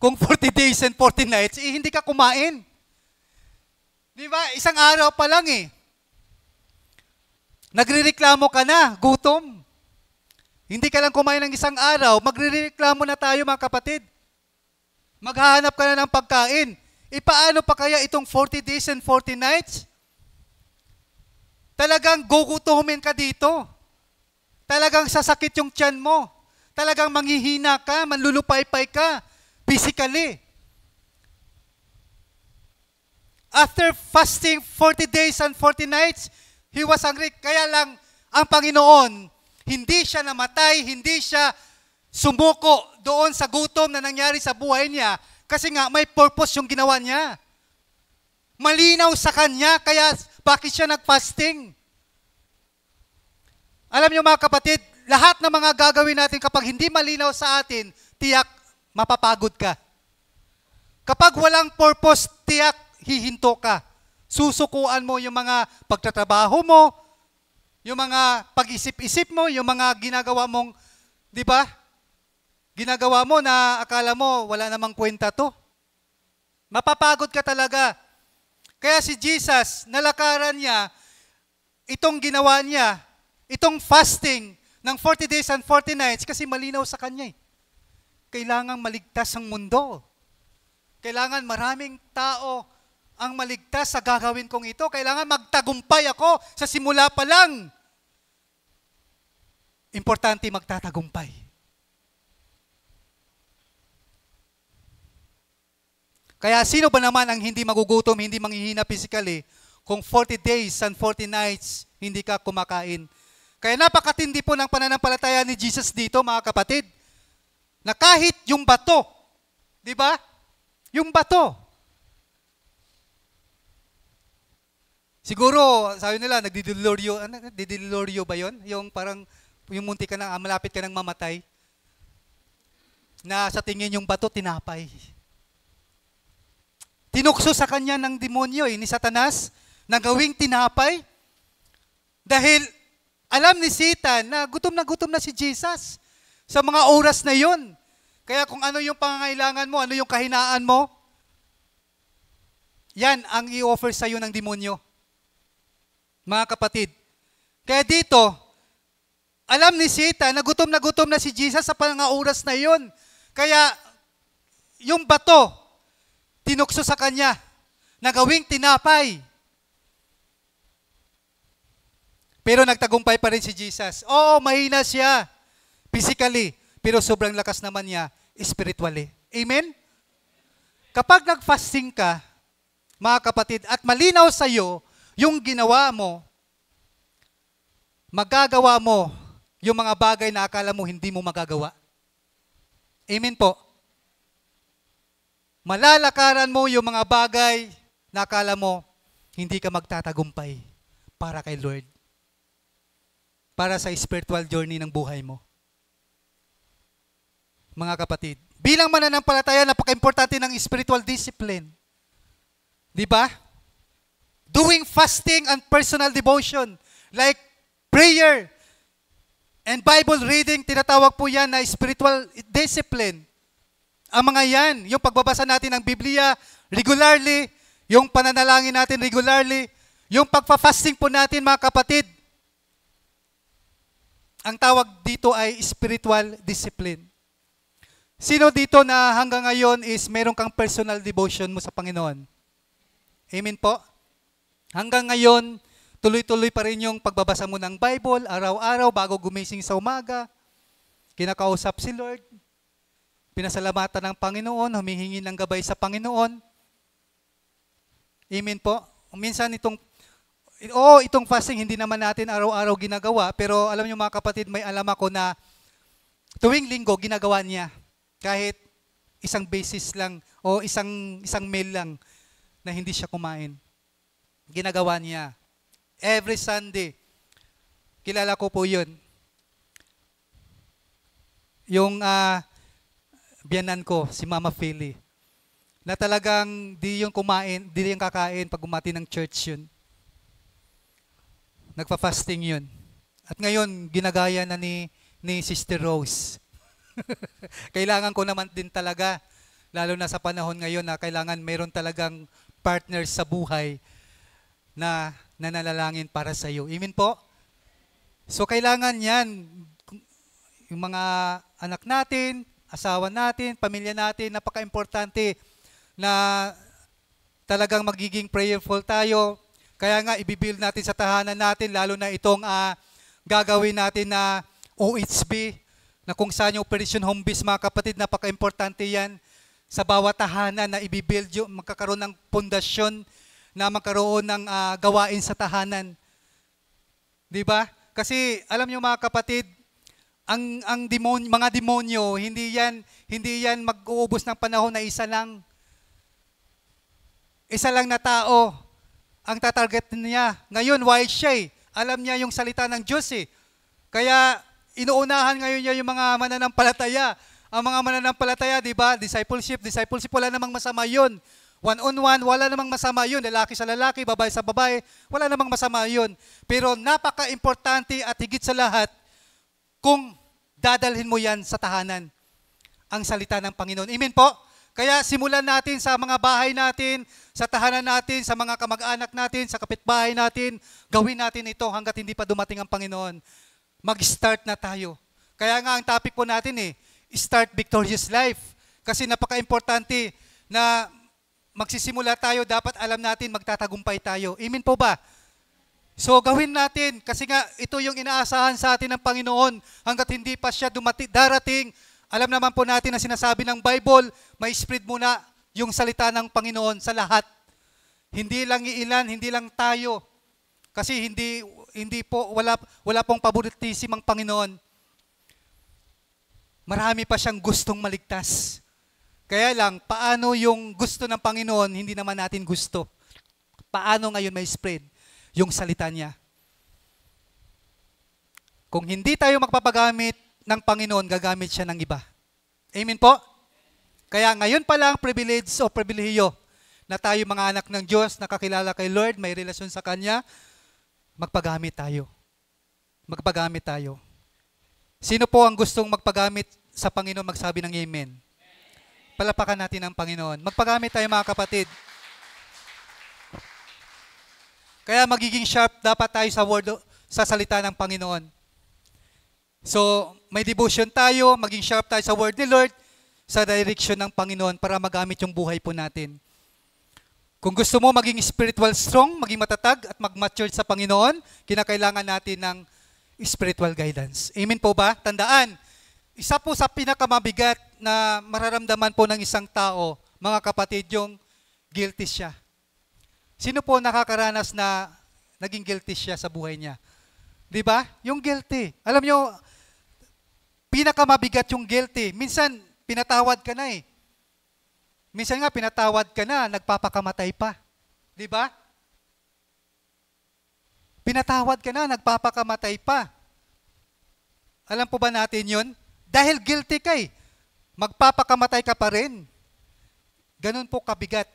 kung 40 days and 40 nights, hindi ka kumain? Di ba? Isang araw pa lang eh. Nagrereklamo ka na, gutom. Hindi ka lang kumain ng isang araw, magrereklamo na tayo mga kapatid. Maghahanap ka na ng pagkain. Paano pa kaya itong 40 days and 40 nights? Talagang gugutumin ka dito. Talagang sasakit yung tiyan mo. Talagang manghihina ka, manlulupaypay ka, physically. After fasting 40 days and 40 nights, he was hungry. Kaya lang, ang Panginoon, hindi siya namatay, hindi siya sumuko doon sa gutom na nangyari sa buhay niya, kasi nga may purpose yung ginawa niya. Malinaw sa kanya, kaya bakit siya nag-fasting? Alam niyo mga kapatid, lahat ng mga gagawin natin kapag hindi malinaw sa atin, tiyak, mapapagod ka. Kapag walang purpose, tiyak, hihinto ka. Susukuan mo yung mga pagtatrabaho mo, yung mga pag-isip-isip mo, yung mga ginagawa mong, di ba? Ginagawa mo na akala mo wala namang kwenta to. Mapapagod ka talaga. Kaya si Jesus, nalakaran niya, itong ginawa niya, itong fasting ng 40 days and 40 nights kasi malinaw sa kanya eh. Kailangang maligtas ang mundo. Kailangan maraming tao ang maligtas sa gagawin kong ito. Kailangan magtagumpay ako sa simula pa lang. Importante magtatagumpay. Kaya sino ba naman ang hindi magugutom, hindi manghihina physically kung 40 days and 40 nights hindi ka kumakain? Kaya napakatindi po ng pananampalataya ni Jesus dito mga kapatid, na kahit yung bato, di ba? Yung bato. Siguro, sabi nila, nagdidiloryo ba yon? Yung parang, yung munti ka na, malapit ka nang mamatay, na sa tingin yung bato, tinapay. Tinukso sa kanya ng demonyo ni Satanas, na gawing tinapay, dahil alam ni Satan na gutom na si Jesus sa mga oras na yon. Kaya kung ano yung pangangailangan mo, ano yung kahinaan mo, yan ang i-offer sa iyo ng demonyo. Mga kapatid. Kaya dito, alam ni Satan na gutom na si Jesus sa mga oras na yon. Kaya yung bato, tinukso sa kanya na gawing tinapay. Pero nagtagumpay pa rin si Jesus. Oo, mahina siya physically, pero sobrang lakas naman niya spiritually. Amen? Kapag nag-fasting ka, mga kapatid, at malinaw sa iyo yung ginawa mo, magagawa mo yung mga bagay na akala mo hindi mo magagawa. Amen po? Malalakaran mo yung mga bagay na akala mo hindi ka magtatagumpay para kay Lord. Para sa spiritual journey ng buhay mo. Mga kapatid, bilang mananampalataya, napaka-importante ng spiritual discipline. Di ba? Doing fasting and personal devotion, like prayer and Bible reading, tinatawag po yan na spiritual discipline. Ang mga yan, yung pagbabasa natin ng Biblia regularly, yung pananalangin natin regularly, yung pagpa-fasting po natin mga kapatid, ang tawag dito ay spiritual discipline. Sino dito na hanggang ngayon is meron kang personal devotion mo sa Panginoon? Amen po? Hanggang ngayon, tuloy-tuloy pa rin yung pagbabasa mo ng Bible, araw-araw, bago gumising sa umaga, kinakausap si Lord, pinasalamatan ng Panginoon, humihingi ng gabay sa Panginoon. Amen po. Minsan itong fasting hindi naman natin araw-araw ginagawa, pero alam niyo mga kapatid, may alam ako na tuwing linggo ginagawa niya. Kahit isang basis lang o isang meal lang na hindi siya kumain. Ginagawa niya. Every Sunday. Kilala ko po yun. Yung biyanan ko, si Mama Philly, na talagang di yung kakain pag umati ng church yun. Nagpa-fasting yun. At ngayon, ginagaya na ni Sister Rose. Kailangan ko naman din talaga, lalo na sa panahon ngayon na kailangan mayroon talagang partner sa buhay na nanalangin para sa iyo. Amen po? So kailangan yan, yung mga anak natin, asawa natin, pamilya natin, napaka-importante na talagang magiging prayerful tayo. Kaya nga, ibibuild natin sa tahanan natin, lalo na itong gagawin natin na OHB, na kung saan yung Operation Home Base, mga kapatid, napaka-importante yan sa bawat tahanan na ibibuild yung magkakaroon ng pundasyon, na magkaroon ng gawain sa tahanan. Di ba? Kasi alam niyo mga kapatid, ang mga demonyo, hindi yan mag-uubos ng panahon na isa lang. Isa lang na tao ang tatarget niya. Ngayon, why siya eh? Alam niya yung salita ng Diyos eh. Kaya inuunahan ngayon niya yung mga mananampalataya. Ang mga mananampalataya, di ba? Discipleship, wala namang masama yun. One-on-one, wala namang masama yun. Lalaki sa lalaki, babae sa babae, wala namang masama yun. Pero napaka-importante at higit sa lahat, kung dadalhin mo yan sa tahanan, ang salita ng Panginoon. Amen po? Kaya simulan natin sa mga bahay natin, sa tahanan natin, sa mga kamag-anak natin, sa kapitbahay natin, gawin natin ito hanggat hindi pa dumating ang Panginoon. Mag-start na tayo. Kaya nga ang topic po natin Start Victorious Life. Kasi napaka-importante na magsisimula tayo, dapat alam natin magtatagumpay tayo. Amen po ba? So gawin natin, kasi nga ito yung inaasahan sa atin ng Panginoon hanggat hindi pa siya darating. Alam naman po natin na sinasabi ng Bible, may spread muna yung salita ng Panginoon sa lahat. Hindi lang iilan, hindi lang tayo. Kasi wala pong favoritism ang Panginoon. Marami pa siyang gustong maligtas. Kaya lang, paano yung gusto ng Panginoon, hindi naman natin gusto? Paano ngayon may spread yung salita niya? Kung hindi tayo magpapagamit ng Panginoon, gagamit siya ng iba. Amen po? Kaya ngayon pa lang, privilege o pribilehiyo na tayo mga anak ng Diyos, nakakilala kay Lord, may relasyon sa Kanya, magpagamit tayo. Magpagamit tayo. Sino po ang gustong magpagamit sa Panginoon, magsabi ng Amen? Palapakan natin ang Panginoon. Magpagamit tayo mga kapatid. Kaya magiging sharp dapat tayo sa salita ng Panginoon. So, may devotion tayo, maging sharp tayo sa word ni Lord, sa direction ng Panginoon para magamit yung buhay po natin. Kung gusto mo maging spiritual strong, maging matatag at mag-mature sa Panginoon, kinakailangan natin ng spiritual guidance. Amen po ba? Tandaan, isa po sa pinakamabigat na mararamdaman po ng isang tao, mga kapatid, yung guilty siya. Sino po nakakaranas na naging guilty siya sa buhay niya? Di ba? Yung guilty. Alam nyo, pinakamabigat yung guilty. Minsan, pinatawad ka na eh. Minsan nga, pinatawad ka na, nagpapakamatay pa. Di ba? Pinatawad ka na, nagpapakamatay pa. Alam po ba natin yun? Dahil guilty ka eh. Magpapakamatay ka pa rin. Ganun po kabigat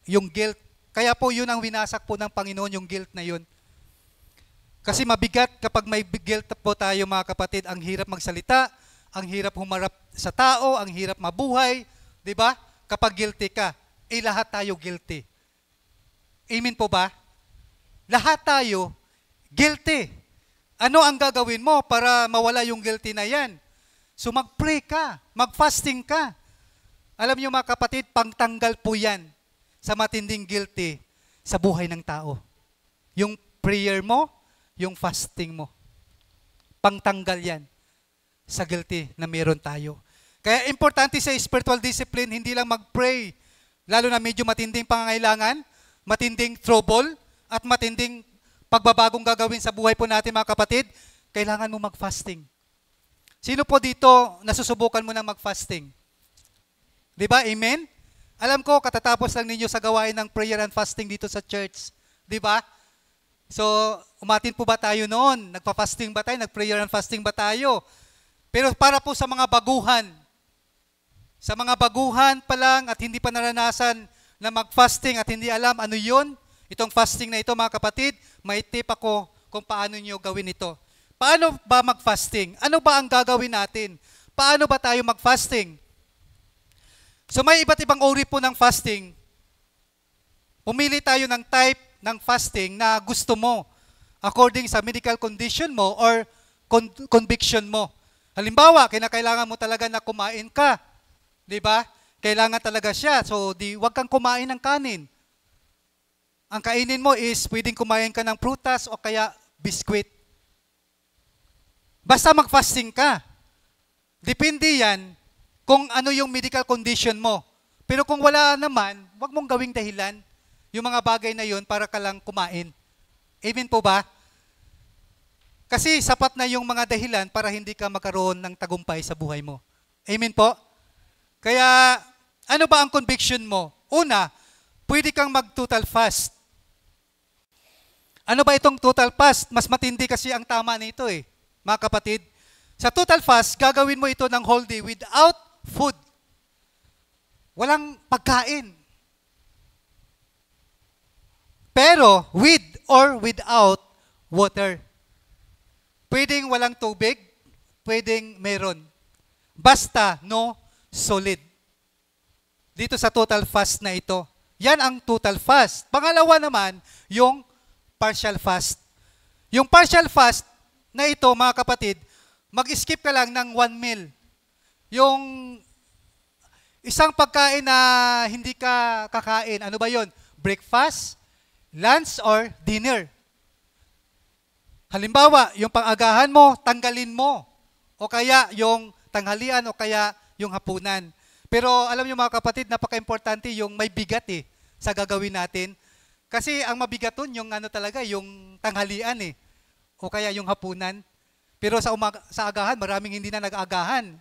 yung guilt. Kaya po yun ang winasak po ng Panginoon, yung guilt na yun. Kasi mabigat kapag may guilt po tayo mga kapatid, ang hirap magsalita, ang hirap humarap sa tao, ang hirap mabuhay, di ba? Kapag guilty ka, lahat tayo guilty. Amen po ba? Lahat tayo guilty. Ano ang gagawin mo para mawala yung guilty na yan? So mag-pray ka, mag-fasting ka. Alam niyo mga kapatid, pangtanggal po yan sa matinding guilty sa buhay ng tao. Yung prayer mo, yung fasting mo. Pangtanggal yan sa guilty na meron tayo. Kaya importante sa spiritual discipline, hindi lang mag-pray, lalo na medyo matinding pangangailangan, matinding trouble at matinding pagbabagong gagawin sa buhay po natin mga kapatid, kailangan mo mag-fasting. Sino po dito nasusubukan mo ng mag-fasting? Di ba? Amen? Alam ko, katatapos lang ninyo sa gawain ng prayer and fasting dito sa church. Di ba? So, umatin po ba tayo noon? Nagpa-fasting ba tayo? Nag-prayer and fasting ba tayo? Pero para po sa mga baguhan pa lang at hindi pa naranasan na mag-fasting at hindi alam ano yun, itong fasting na ito mga kapatid, may tip ako kung paano nyo gawin ito. Paano ba mag-fasting? Ano ba ang gagawin natin? Paano ba tayo mag-fasting? So may iba't ibang uri po ng fasting. Pumili tayo ng type ng fasting na gusto mo according sa medical condition mo or conviction mo. Halimbawa, kinakailangan mo talaga na kumain ka. Di ba? Kailangan talaga siya. So, wag kang kumain ng kanin. Ang kainin mo is pwedeng kumain ka ng prutas o kaya biskwit. Basta mag-fasting ka. Depende yan kung ano yung medical condition mo. Pero kung wala naman, wag mong gawing dahilan yung mga bagay na yun para ka lang kumain. Amen po ba? Kasi sapat na yung mga dahilan para hindi ka magkaroon ng tagumpay sa buhay mo. Amen po? Kaya, ano ba ang conviction mo? Una, pwede kang mag-total fast. Ano ba itong total fast? Mas matindi kasi ang tama nito mga kapatid. Sa total fast, gagawin mo ito ng whole day without food. Walang pagkain. Pero, with or without water. Pwedeng walang tubig, pwedeng meron. Basta, no solid. Dito sa total fast na ito. Yan ang total fast. Pangalawa naman, yung partial fast. Yung partial fast na ito, mga kapatid, mag-skip ka lang ng 1 meal. Yung isang pagkain na hindi ka kakain, ano ba yon? Breakfast, lunch, or dinner. Halimbawa, yung pang-agahan mo, tanggalin mo. O kaya yung tanghalian o kaya yung hapunan. Pero alam niyo mga kapatid, napaka-importante yung may bigat sa gagawin natin. Kasi ang mabigat nun, yung talaga, yung tanghalian o kaya yung hapunan. Pero sa agahan, maraming hindi na nag-agahan.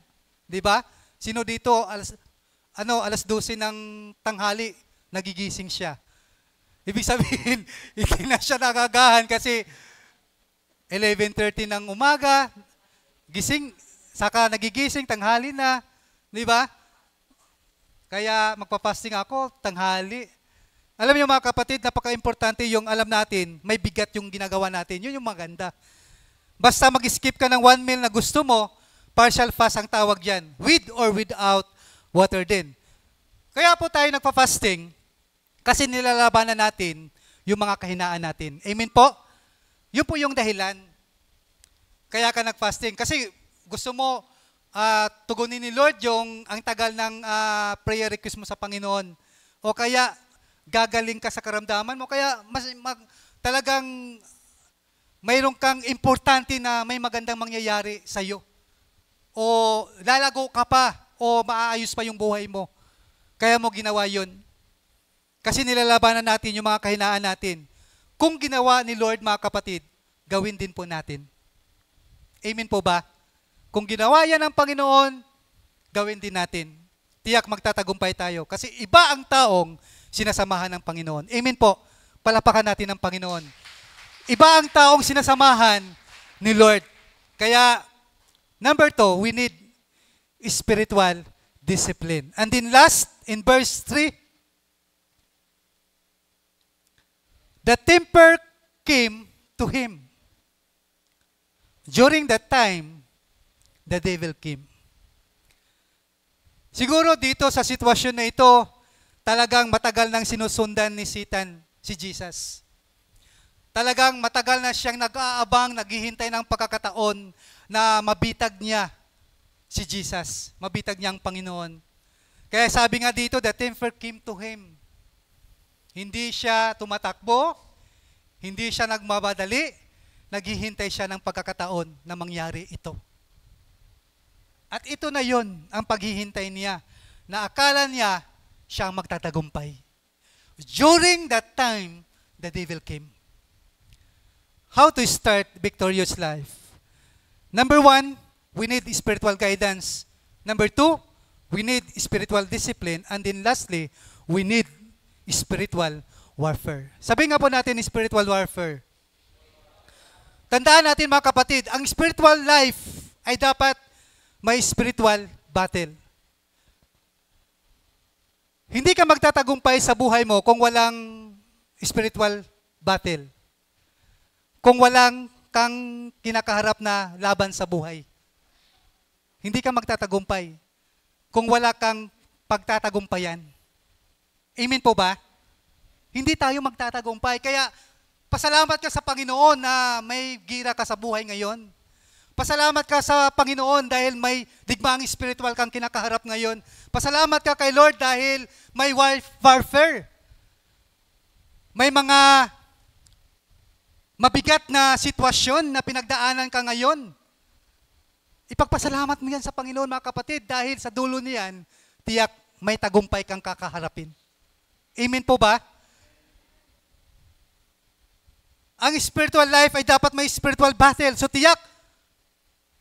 Di ba? Sino dito, alas 12 ng tanghali, nagigising siya. Ibig sabihin, hindi na siya nag-agahan kasi 11:30 ng umaga, gising, saka nagigising, tanghali na. Di ba? Kaya magpapasting ako, tanghali. Alam niyo mga kapatid, napaka-importante yung alam natin, may bigat yung ginagawa natin. Yun yung maganda. Basta mag-skip ka ng 1 meal na gusto mo, partial fast ang tawag yan. With or without water din. Kaya po tayo nagpa-fasting kasi nilalabanan natin yung mga kahinaan natin. Amen po? Yun po yung dahilan. Kaya ka nag-fasting. Kasi gusto mo tugunin ni Lord yung ang tagal ng prayer request mo sa Panginoon. O kaya gagaling ka sa karamdaman mo. Kaya talagang mayroon kang importante na may magandang mangyayari sa iyo. O lalago ka pa o maaayos pa yung buhay mo. Kaya mo ginawa yun. Kasi nilalabanan natin yung mga kahinaan natin. Kung ginawa ni Lord, mga kapatid, gawin din po natin. Amen po ba? Kung ginawa yan ng Panginoon, gawin din natin. Tiyak magtatagumpay tayo. Kasi iba ang taong sinasamahan ng Panginoon. Amen po. Palapakan natin ng Panginoon. Iba ang taong sinasamahan ni Lord. Kaya, number 2, we need spiritual discipline. And then last, in verse 3, the tempter came to him. During that time, the devil came. Siguro dito sa sitwasyon na ito, talagang matagal nang sinusundan ni Satan si Jesus. Talagang matagal na siyang nag-aabang, naghihintay ng pagkakataon na mabitag niya si Jesus. Mabitag niya ang Panginoon. Kaya sabi nga dito, the tempter came to him. Hindi siya tumatakbo, hindi siya nagmamadali, naghihintay siya ng pagkakataon na mangyari ito. At ito na yon ang paghihintay niya, na akala niya siya ang magtatagumpay. During that time, the devil came. How to start victorious life? Number 1, we need spiritual guidance. Number 2, we need spiritual discipline. And then lastly, we need spiritual warfare. Sabi nga po natin, spiritual warfare. Tandaan natin mga kapatid, ang spiritual life ay dapat may spiritual battle. Hindi ka magtatagumpay sa buhay mo kung walang spiritual battle. Kung walang kang kinakaharap na laban sa buhay. Hindi ka magtatagumpay kung wala kang pagtatagumpayan. Amen po ba? Hindi tayo magtatagumpay. Kaya pasalamat ka sa Panginoon na may gira ka sa buhay ngayon. Pasalamat ka sa Panginoon dahil may digmaang spiritual kang kinakaharap ngayon. Pasalamat ka kay Lord dahil may warfare. May mga mabigat na sitwasyon na pinagdaanan ka ngayon. Ipagpasalamat mo yan sa Panginoon mga kapatid dahil sa dulo niyan, tiyak may tagumpay kang kakaharapin. Amen po ba? Ang spiritual life ay dapat may spiritual battle. So tiyak,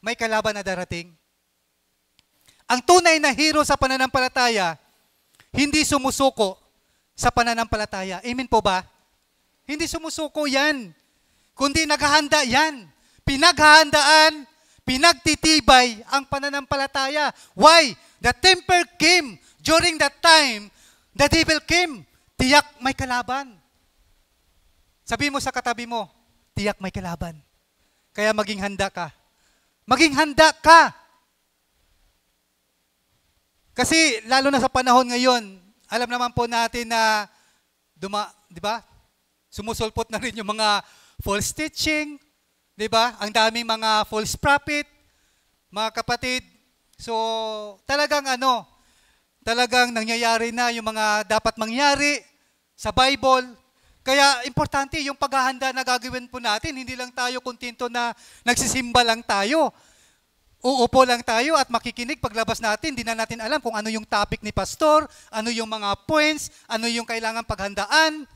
may kalaban na darating. Ang tunay na hero sa pananampalataya, hindi sumusuko sa pananampalataya. Amen po ba? Hindi sumusuko yan. Kundi naghahanda yan. Pinaghahandaan, pinagtitibay ang pananampalataya. Why? The temper came. During that time, the devil came. Tiyak may kalaban. Sabi mo sa katabi mo, tiyak may kalaban. Kaya maging handa ka. Maging handa ka. Kasi lalo na sa panahon ngayon, alam naman po natin na di ba? Sumusulpot na rin yung mga false teaching, di ba? Ang daming mga false prophet, mga kapatid. So, talagang nangyayari na yung mga dapat mangyari sa Bible. Kaya importante yung paghahanda na gagawin po natin. Hindi lang tayo kontento na nagsisimba lang tayo. Uupo lang tayo at makikinig paglabas natin. Hindi na natin alam kung ano yung topic ni pastor, ano yung mga points, ano yung kailangan paghandaan.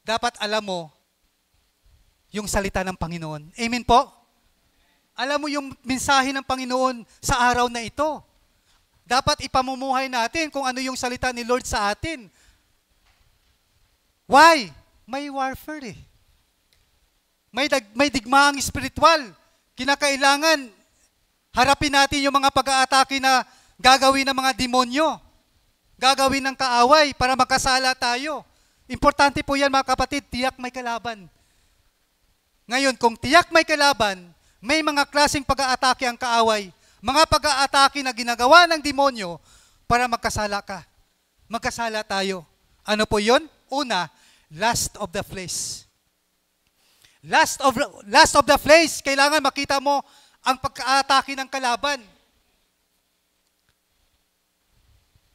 Dapat alam mo yung salita ng Panginoon. Amen po? Alam mo yung mensahe ng Panginoon sa araw na ito. Dapat ipamumuhay natin kung ano yung salita ni Lord sa atin. Why? May warfare eh. May digmaang spiritual. Kinakailangan harapin natin yung mga pag-aatake na gagawin ng mga demonyo. Gagawin ng kaaway para makasala tayo. Importante po yan mga kapatid, tiyak may kalaban. Ngayon, kung tiyak may kalaban, may mga klaseng pag-aatake ang kaaway, mga pag-aatake na ginagawa ng demonyo para magkasala ka. Magkasala tayo. Ano po yun? Una, lust of the flesh. Lust of the flesh, kailangan makita mo ang pag-aatake ng kalaban.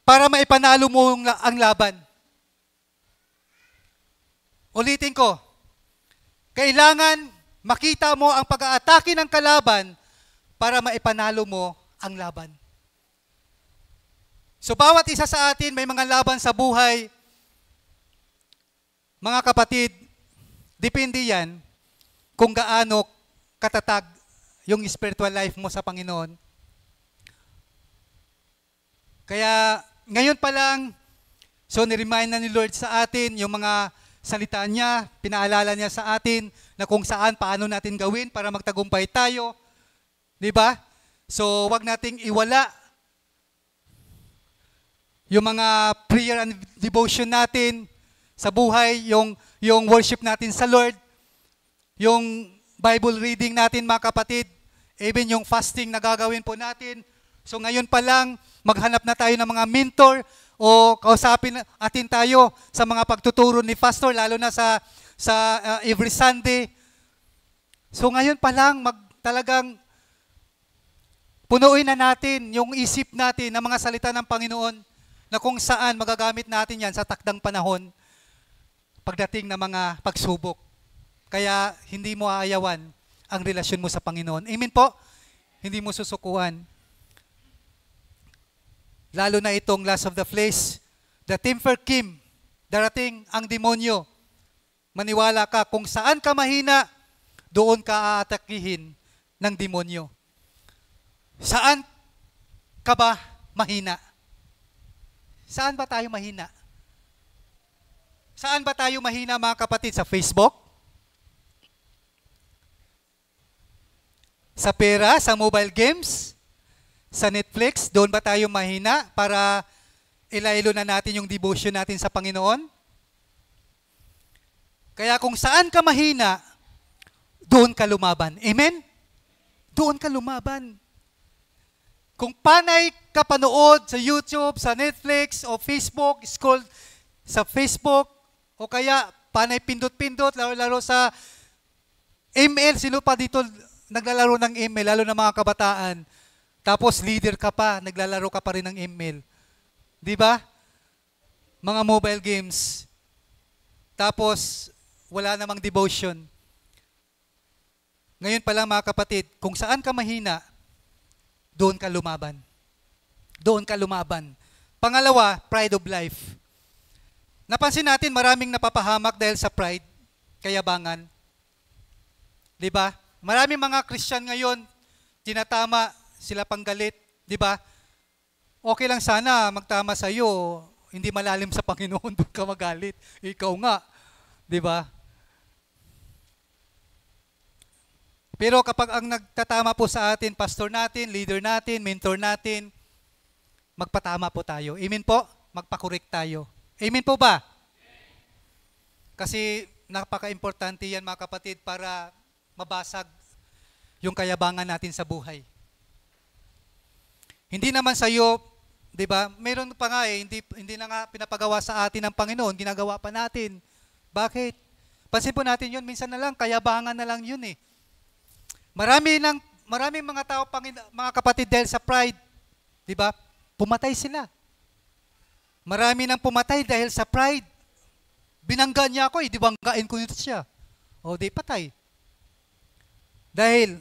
Para maipanalo mo ang laban. Ulitin ko, kailangan makita mo ang pag-aatake ng kalaban para maipanalo mo ang laban. So bawat isa sa atin may mga laban sa buhay. Mga kapatid, depende yan kung gaano katatag yung spiritual life mo sa Panginoon. Kaya ngayon pa lang, so niremind na ni Lord sa atin yung mga salita niya, pinaalala niya sa atin na kung saan, paano natin gawin para magtagumpay tayo. Di ba? So, wag nating iwala yung mga prayer and devotion natin sa buhay, yung worship natin sa Lord, yung Bible reading natin mga kapatid, even yung fasting na gagawin po natin. So, ngayon pa lang, maghanap na tayo ng mga mentor, o kausapin atin tayo sa mga pagtuturo ni pastor, lalo na sa every Sunday. So ngayon pa lang, talagang punuin na natin yung isip natin ng mga salita ng Panginoon na kung saan magagamit natin yan sa takdang panahon pagdating ng mga pagsubok. Kaya hindi mo aayawan ang relasyon mo sa Panginoon. Amen po? Hindi mo susukuan. Lalo na itong lust of the flesh, The temper came. Darating ang demonyo. Maniwala ka, kung saan ka mahina, doon ka aatakihin ng demonyo. Saan ka ba mahina? Saan ba tayo mahina? Saan ba tayo mahina, mga kapatid? Sa Facebook? Sa pera? Sa mobile games? Sa Netflix? Doon ba tayo mahina para ilaylo na natin yung devotion natin sa Panginoon? Kaya kung saan ka mahina, doon ka lumaban. Amen? Doon ka lumaban. Kung panay ka panood sa YouTube, sa Netflix, o Facebook, scroll sa Facebook, o kaya panay pindot-pindot, laro-laro sa email, sino pa dito naglalaro ng email, lalo na mga kabataan, tapos leader ka pa, naglalaro ka pa rin ng email. Di ba? Mga mobile games. Tapos, wala namang devotion. Ngayon pa lang, mga kapatid, kung saan ka mahina, doon ka lumaban. Doon ka lumaban. Pangalawa, pride of life. Napansin natin, maraming napapahamak dahil sa pride, kayabangan. Di ba? Maraming mga Christian ngayon, tinatama, sila panggalit. Di ba? Okay lang sana magtama sa iyo, hindi malalim sa Panginoon, doon ka magalit. Ikaw nga. Di ba? Pero kapag ang nagtatama po sa atin, pastor natin, leader natin, mentor natin, magpatama po tayo. Amen po? Magpakorek tayo. Amen po ba? Kasi napaka-importante yan, mga kapatid, para mabasag yung kayabangan natin sa buhay. Hindi naman sa iyo, 'di ba? Meron pa nga hindi na nga pinapagawa sa atin ng Panginoon, ginagawa pa natin. Bakit? Pansin po natin 'yun, minsan na lang kayabangan na lang 'yun eh. Maraming mga tao, mga kapatid, dahil sa pride, 'di ba? Pumatay sila. Marami nang pumatay dahil sa pride. Binangga niya ako, di banggain ko nito siya. O di patay. Dahil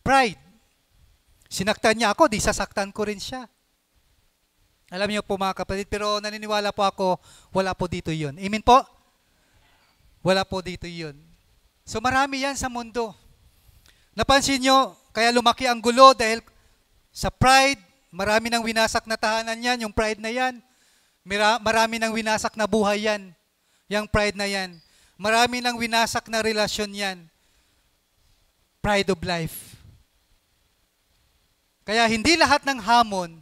pride. Sinaktan niya ako, di sasaktan ko rin siya. Alam niyo po, mga kapatid, pero naniniwala po ako, wala po dito yun. Amen po? Wala po dito yun. So marami yan sa mundo. Napansin niyo, kaya lumaki ang gulo dahil sa pride. Marami nang winasak na tahanan yan, yung pride na yan. Marami nang winasak na buhay yan, yung pride na yan. Marami nang winasak na relasyon yan. Pride of life. Kaya hindi lahat ng hamon,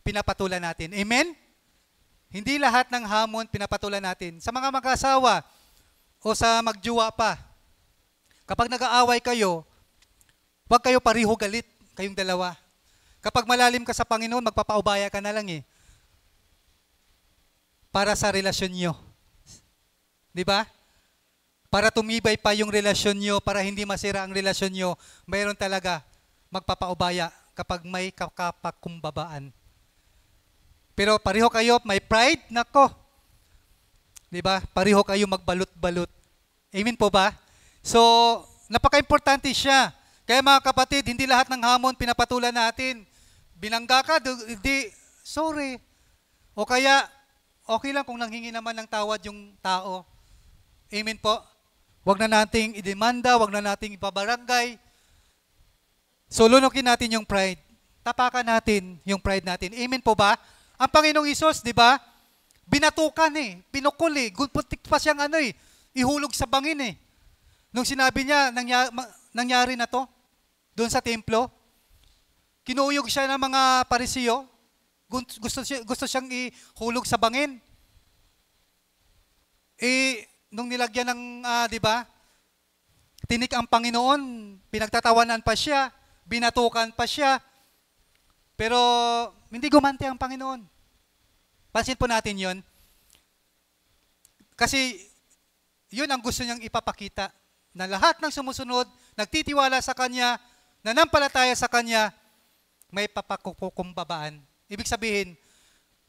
pinapatulan natin. Amen? Hindi lahat ng hamon, pinapatulan natin. Sa mga mag-asawa o sa magjuwa pa, kapag nag-aaway kayo, huwag kayo pariho galit, kayong dalawa. Kapag malalim ka sa Panginoon, magpapaubaya ka na lang eh. Para sa relasyon nyo. Di ba? Para tumibay pa yung relasyon nyo, para hindi masira ang relasyon nyo, mayroon talaga magpapaubaya kapag may kapakumbabaan. Pero pariho kayo, may pride, nako. Di ba? Pariho kayo magbalot-balot. Amen po ba? So, napaka-importante siya. Kaya mga kapatid, hindi lahat ng hamon pinapatulan natin. Binangga ka, di, sorry. O kaya, okay lang kung nanghingi naman ng tawad yung tao. Amen po? Huwag na nating idemanda, huwag na nating ipabarangay. So, lunukin natin yung pride. Tapakan natin yung pride natin. Amen po ba? Ang Panginoong Hesus, di ba? Binatukan eh, pinukul eh, putik pa siyang ihulog sa bangin eh. Nung sinabi niya, nangyari na to, doon sa templo, kinuyog siya ng mga Parisiyo, gusto siyang ihulog sa bangin. Nung nilagyan ng, di ba, tinik ang Panginoon, pinagtatawanan pa siya, binatukan pa siya, pero hindi gumante ang Panginoon. Pansin po natin yon. Kasi yun ang gusto niyang ipapakita, na lahat ng sumusunod, nagtitiwala sa Kanya, nanampalataya sa Kanya, may papakukumbabaan. Ibig sabihin,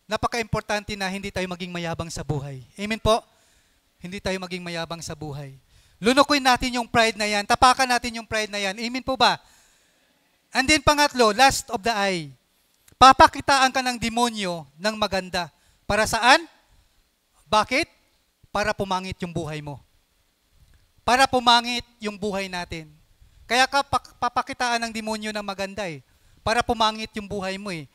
napaka-importante na hindi tayo maging mayabang sa buhay. Amen po? Hindi tayo maging mayabang sa buhay. Lunukin natin yung pride na yan. Tapakan natin yung pride na yan. Amen po ba? And then pangatlo, last of the eye. Papakitaan ka ng demonyo ng maganda. Para saan? Bakit? Para pumangit yung buhay mo. Para pumangit yung buhay natin. Kaya ka papakitaan ng demonyo ng maganda eh. Para pumangit yung buhay mo eh.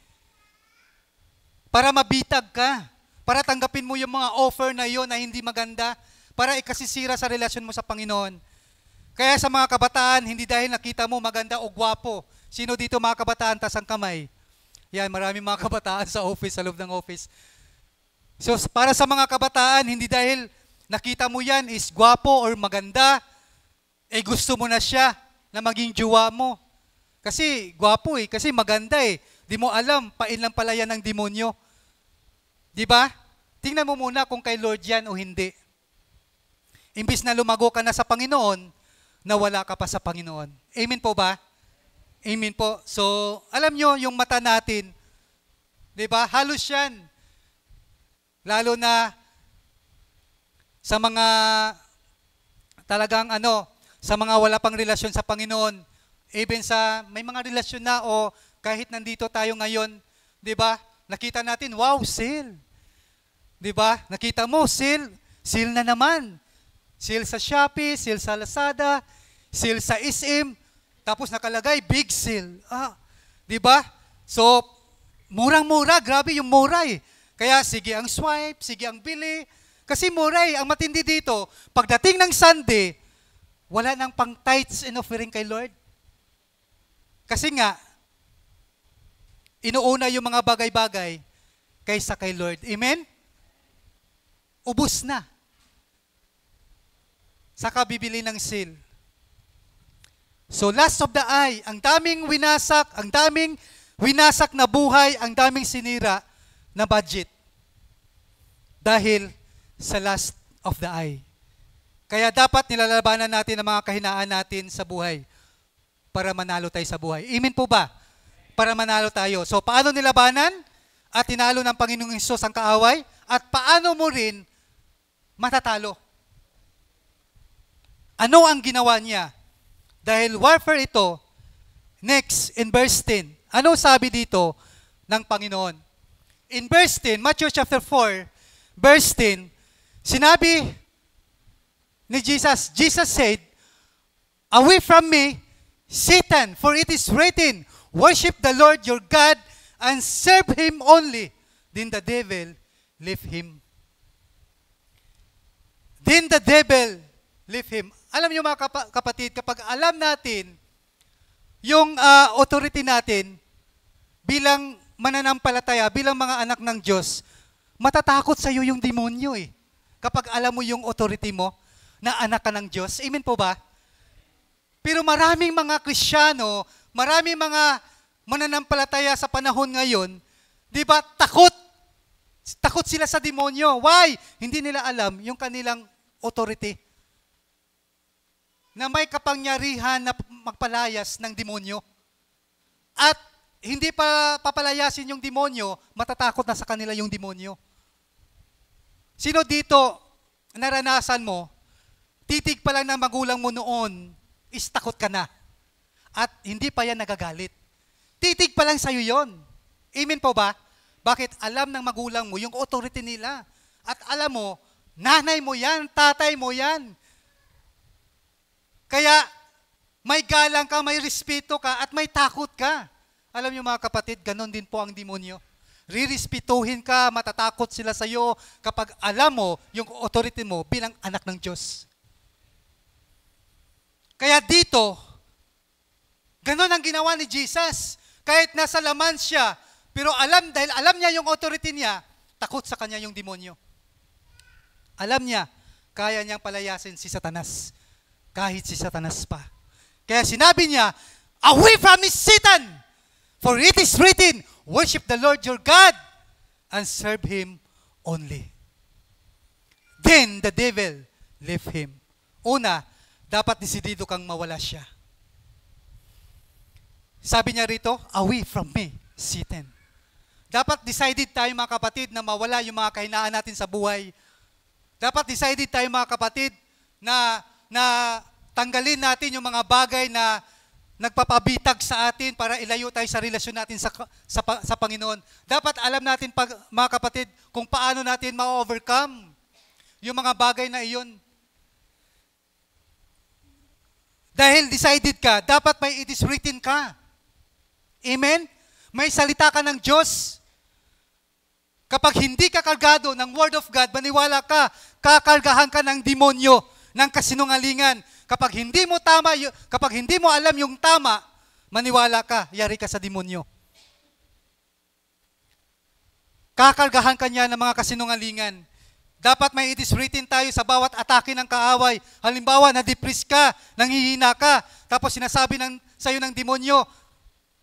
Para mabitag ka. Para tanggapin mo yung mga offer na yon na hindi maganda. Para ikasisira sa relasyon mo sa Panginoon. Kaya sa mga kabataan, hindi dahil nakita mo maganda o gwapo. Sino dito mga kabataan, tas ang kamay? Yan, maraming mga kabataan sa office, sa loob ng office. So, para sa mga kabataan, hindi dahil nakita mo yan is gwapo or maganda, eh gusto mo na siya na maging jowa mo. Kasi gwapo eh, kasi maganda eh. Di mo alam, pain lang pala yan ng demonyo. Di ba? Tingnan mo muna kung kay Lord yan o hindi. Imbis na lumago ka na sa Panginoon, nawala ka pa sa Panginoon. Amen po ba? Amen po. So, alam nyo, yung mata natin, di ba? Halos yan. Lalo na sa mga talagang sa mga wala pang relasyon sa Panginoon, even sa may mga relasyon na o kahit nandito tayo ngayon, 'di ba? Nakita natin, wow, sale. 'Di ba? Nakita mo, sale na naman. Sale sa Shopee, sale sa Lazada, sale sa SM, tapos nakalagay big sale. 'Di ba? So, murang-mura, grabe yung mura eh. Kaya sige ang swipe, sige ang bili. Kasi mura eh, ang matindi dito, pagdating ng Sunday, wala nang pang tithes and offering kay Lord. Kasi nga, inuuna yung mga bagay-bagay kaysa kay Lord. Amen? Ubus na. Saka bibili ng sale. So last of the eye, ang daming winasak na buhay, ang daming sinira na budget. Dahil sa last of the eye. Kaya dapat nilalabanan natin ang mga kahinaan natin sa buhay para manalo tayo sa buhay. Amen po ba? Para manalo tayo. So paano nilabanan at tinalo ng Panginoong Hesus ang kaaway? At paano mo rin matatalo? Ano ang ginawa niya? Dahil warfare ito, next, in verse 10, ano sabi dito ng Panginoon? In verse 10, Matthew chapter 4, verse 10, sinabi ni Jesus said, "Away from me, Satan, for it is written, worship the Lord your God and serve Him only. Then the devil left him." Then the devil left him. Alam niyo mga kapatid, kapag alam natin yung authority natin bilang mananampalataya, bilang mga anak ng Diyos, matatakot sa iyo yung demonyo eh. Kapag alam mo yung authority mo, na anak ka ng Diyos. Amen po ba? Pero maraming mga Kristiyano, maraming mga mananampalataya sa panahon ngayon, di ba, takot. Takot sila sa demonyo. Why? Hindi nila alam yung kanilang authority. Na may kapangyarihan na magpalayas ng demonyo. At hindi pa papalayasin yung demonyo, matatakot na sa kanila yung demonyo. Sino dito, naranasan mo, titig pa lang ng magulang mo noon, is takot ka na. At hindi pa yan nagagalit. Titig pa lang sa'yo yon. Amen po ba? Bakit? Alam ng magulang mo yung authority nila. At alam mo, nanay mo yan, tatay mo yan. Kaya, may galang ka, may respeto ka, at may takot ka. Alam niyo mga kapatid, ganon din po ang demonyo. Rirespetuhin ka, matatakot sila sa iyo kapag alam mo yung authority mo bilang anak ng Diyos. Kaya dito, ganon ang ginawa ni Jesus. Kahit nasa laman siya, pero dahil alam niya yung authority niya, takot sa kanya yung demonyo. Alam niya, kaya niyang palayasin si Satanas. Kahit si Satanas pa. Kaya sinabi niya, "Away from me, Satan! For it is written, worship the Lord your God and serve Him only." Then the devil left him. Una, dapat desidido kang mawala siya. Sabi niya rito, "Away from me, Satan." Dapat decided tayo mga kapatid na mawala yung mga kahinaan natin sa buhay. Dapat decided tayo mga kapatid na tanggalin natin yung mga bagay na nagpapabitag sa atin para ilayo tayo sa relasyon natin sa Panginoon. Dapat alam natin, mga kapatid, kung paano natin ma-overcome yung mga bagay na iyon. Dahil decided ka, dapat may it is written ka. Amen? May salita ka ng Diyos. Kapag hindi ka kargado ng Word of God, maniwala ka, kakargahan ka ng demonyo, ng kasinungalingan. Kapag hindi mo alam yung tama, maniwala ka, yari ka sa demonyo. Kakargahan ka niya ng mga kasinungalingan. Dapat may it is written tayo sa bawat atake ng kaaway. Halimbawa, na-depress ka, nanghihina ka, tapos sinasabi sa'yo ng demonyo,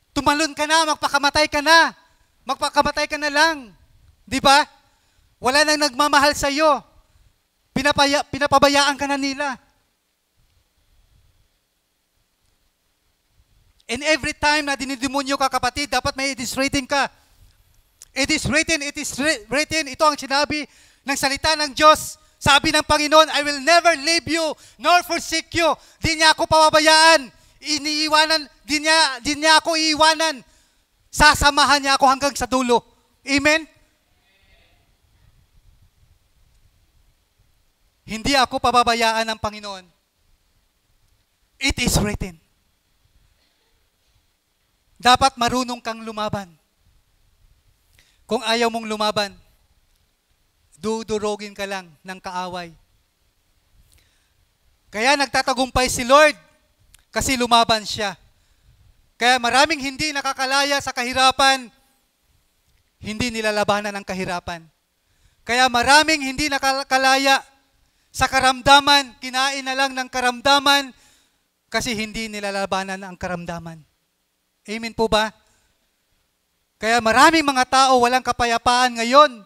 tumalon ka na, magpakamatay ka na lang. Di ba? Wala nang nagmamahal sa'yo. Pinapabayaan ka na nila. And every time na dinidemonyo ka, kapatid, dapat may it is written ka. It is written, ito ang sinabi ng salita ng Diyos. Sabi ng Panginoon, I will never leave you nor forsake you. Di niya ako pababayaan. Di niya ako iiwanan. Sasamahan niya ako hanggang sa dulo. Amen? Hindi ako pababayaan ng Panginoon. It is written. Dapat marunong kang lumaban. Kung ayaw mong lumaban, dudurogin ka lang ng kaaway. Kaya nagtatagumpay si Lord kasi lumaban siya. Kaya maraming hindi nakakalaya sa kahirapan, hindi nilalabanan ang kahirapan. Kaya maraming hindi nakakalaya sa karamdaman, kinain na lang ng karamdaman kasi hindi nilalabanan ang karamdaman. Amen po ba? Kaya maraming mga tao walang kapayapaan ngayon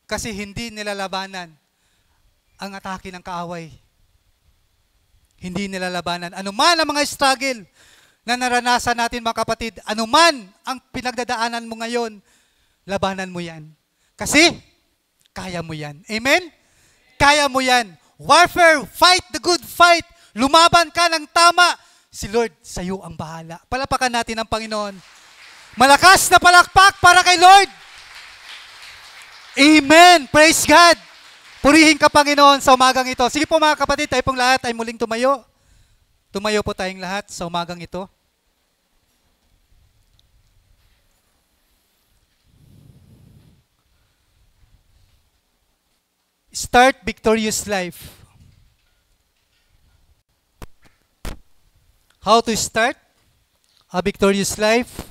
kasi hindi nilalabanan ang atake ng kaaway. Hindi nilalabanan. Anuman ang mga struggle na naranasan natin, mga kapatid, anuman ang pinagdadaanan mo ngayon, labanan mo yan. Kasi, kaya mo yan. Amen? Kaya mo yan. Warfare, fight the good fight. Lumaban ka ng tama. Si Lord, sa'yo ang bahala. Palapakan natin ang Panginoon. Malakas na palakpak para kay Lord. Amen. Praise God. Purihin ka, Panginoon, sa umagang ito. Sige po, mga kapatid, tayo pong lahat ay muling tumayo. Tumayo po tayong lahat sa umagang ito. Start victorious life. How to start a victorious life?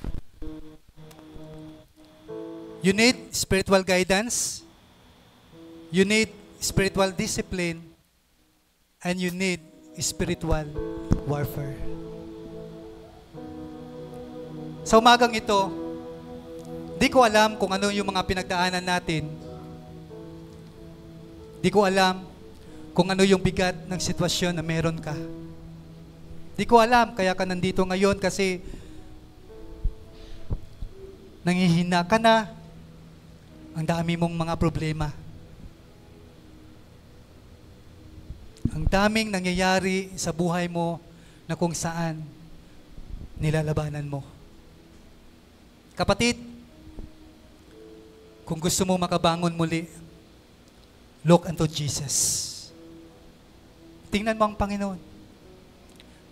You need spiritual guidance. You need spiritual discipline. And you need spiritual warfare. Sa umagang ito, di ko alam kung ano yung mga pinagdaanan natin. Di ko alam kung ano yung bigat ng sitwasyon na meron ka. Di ko alam, kaya ka nandito ngayon kasi nanghihina ka na, ang dami mong mga problema. Ang daming nangyayari sa buhay mo na kung saan nilalabanan mo. Kapatid, kung gusto mo makabangon muli, look unto Jesus. Tingnan mo ang Panginoon.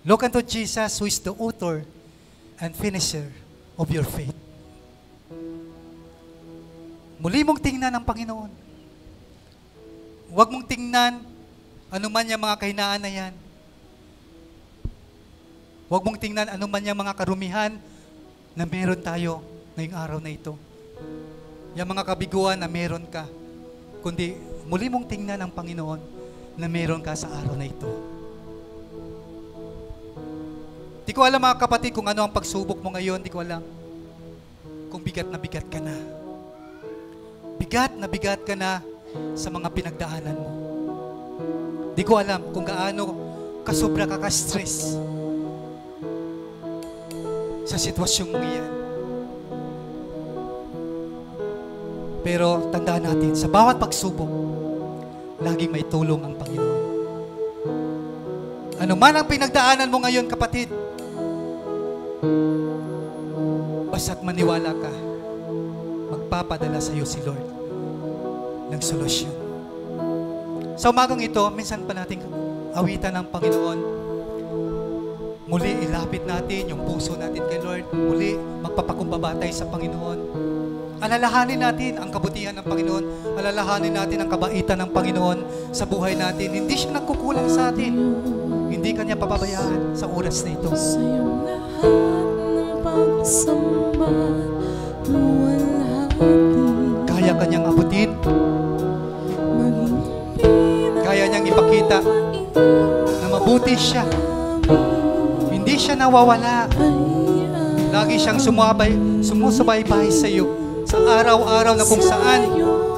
Look unto Jesus who is the author and finisher of your faith. Muli mong tingnan ang Panginoon. Huwag mong tingnan anuman yung mga kahinaan na yan. Huwag mong tingnan anuman yung mga karumihan na meron tayo ngayong araw na ito. Yung mga kabiguan na meron ka. Kundi muli mong tingnan ang Panginoon na meron ka sa araw na ito. Di ko alam, mga kapatid, kung ano ang pagsubok mo ngayon. Di ko alam kung bigat na bigat ka na. Bigat na bigat ka na sa mga pinagdaanan mo. Di ko alam kung gaano kasobra ka ka-stress sa sitwasyon mo yan. Pero tandaan natin, sa bawat pagsubok, laging may tulong ang Panginoon. Ano man ang pinagdaanan mo ngayon, kapatid, Basta't maniwala ka, magpapadala sa iyo si Lord ng solusyon. Sa umagang ito, minsan pa nating awitan ng Panginoon. Muli, ilapit natin yung puso natin kay Lord. Muli, magpapakumbaba tayo sa Panginoon. Alalahanin natin ang kabutihan ng Panginoon. Alalahanin natin ang kabaitan ng Panginoon sa buhay natin. Hindi siya nagkukulang sa atin. Hindi kanya papabayaan sa oras na ito.
Sa iyong lahat ng pagsamba, luwalhati.
Kaya kanyang abutin.
Maging
Kaya niyang ipakita na mabuti siya. Hindi siya nawawala. Lagi siyang sumusubaybay sa iyo sa araw-araw na kung saan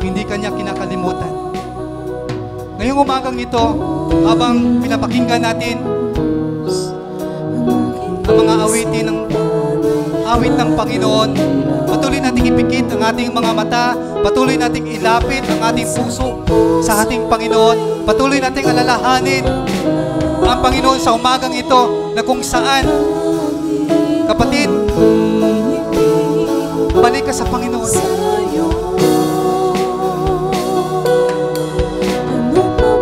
hindi kanya kinakalimutan. Ngayong umagang ito, habang pinapakinggan natin ang mga awit ng Panginoon, patuloy nating ipikit ang ating mga mata, patuloy nating ilapit ang ating puso sa ating Panginoon, patuloy nating alalahanin ang Panginoon sa umagang ito na kung saan, kapatid, balik ka sa Panginoon.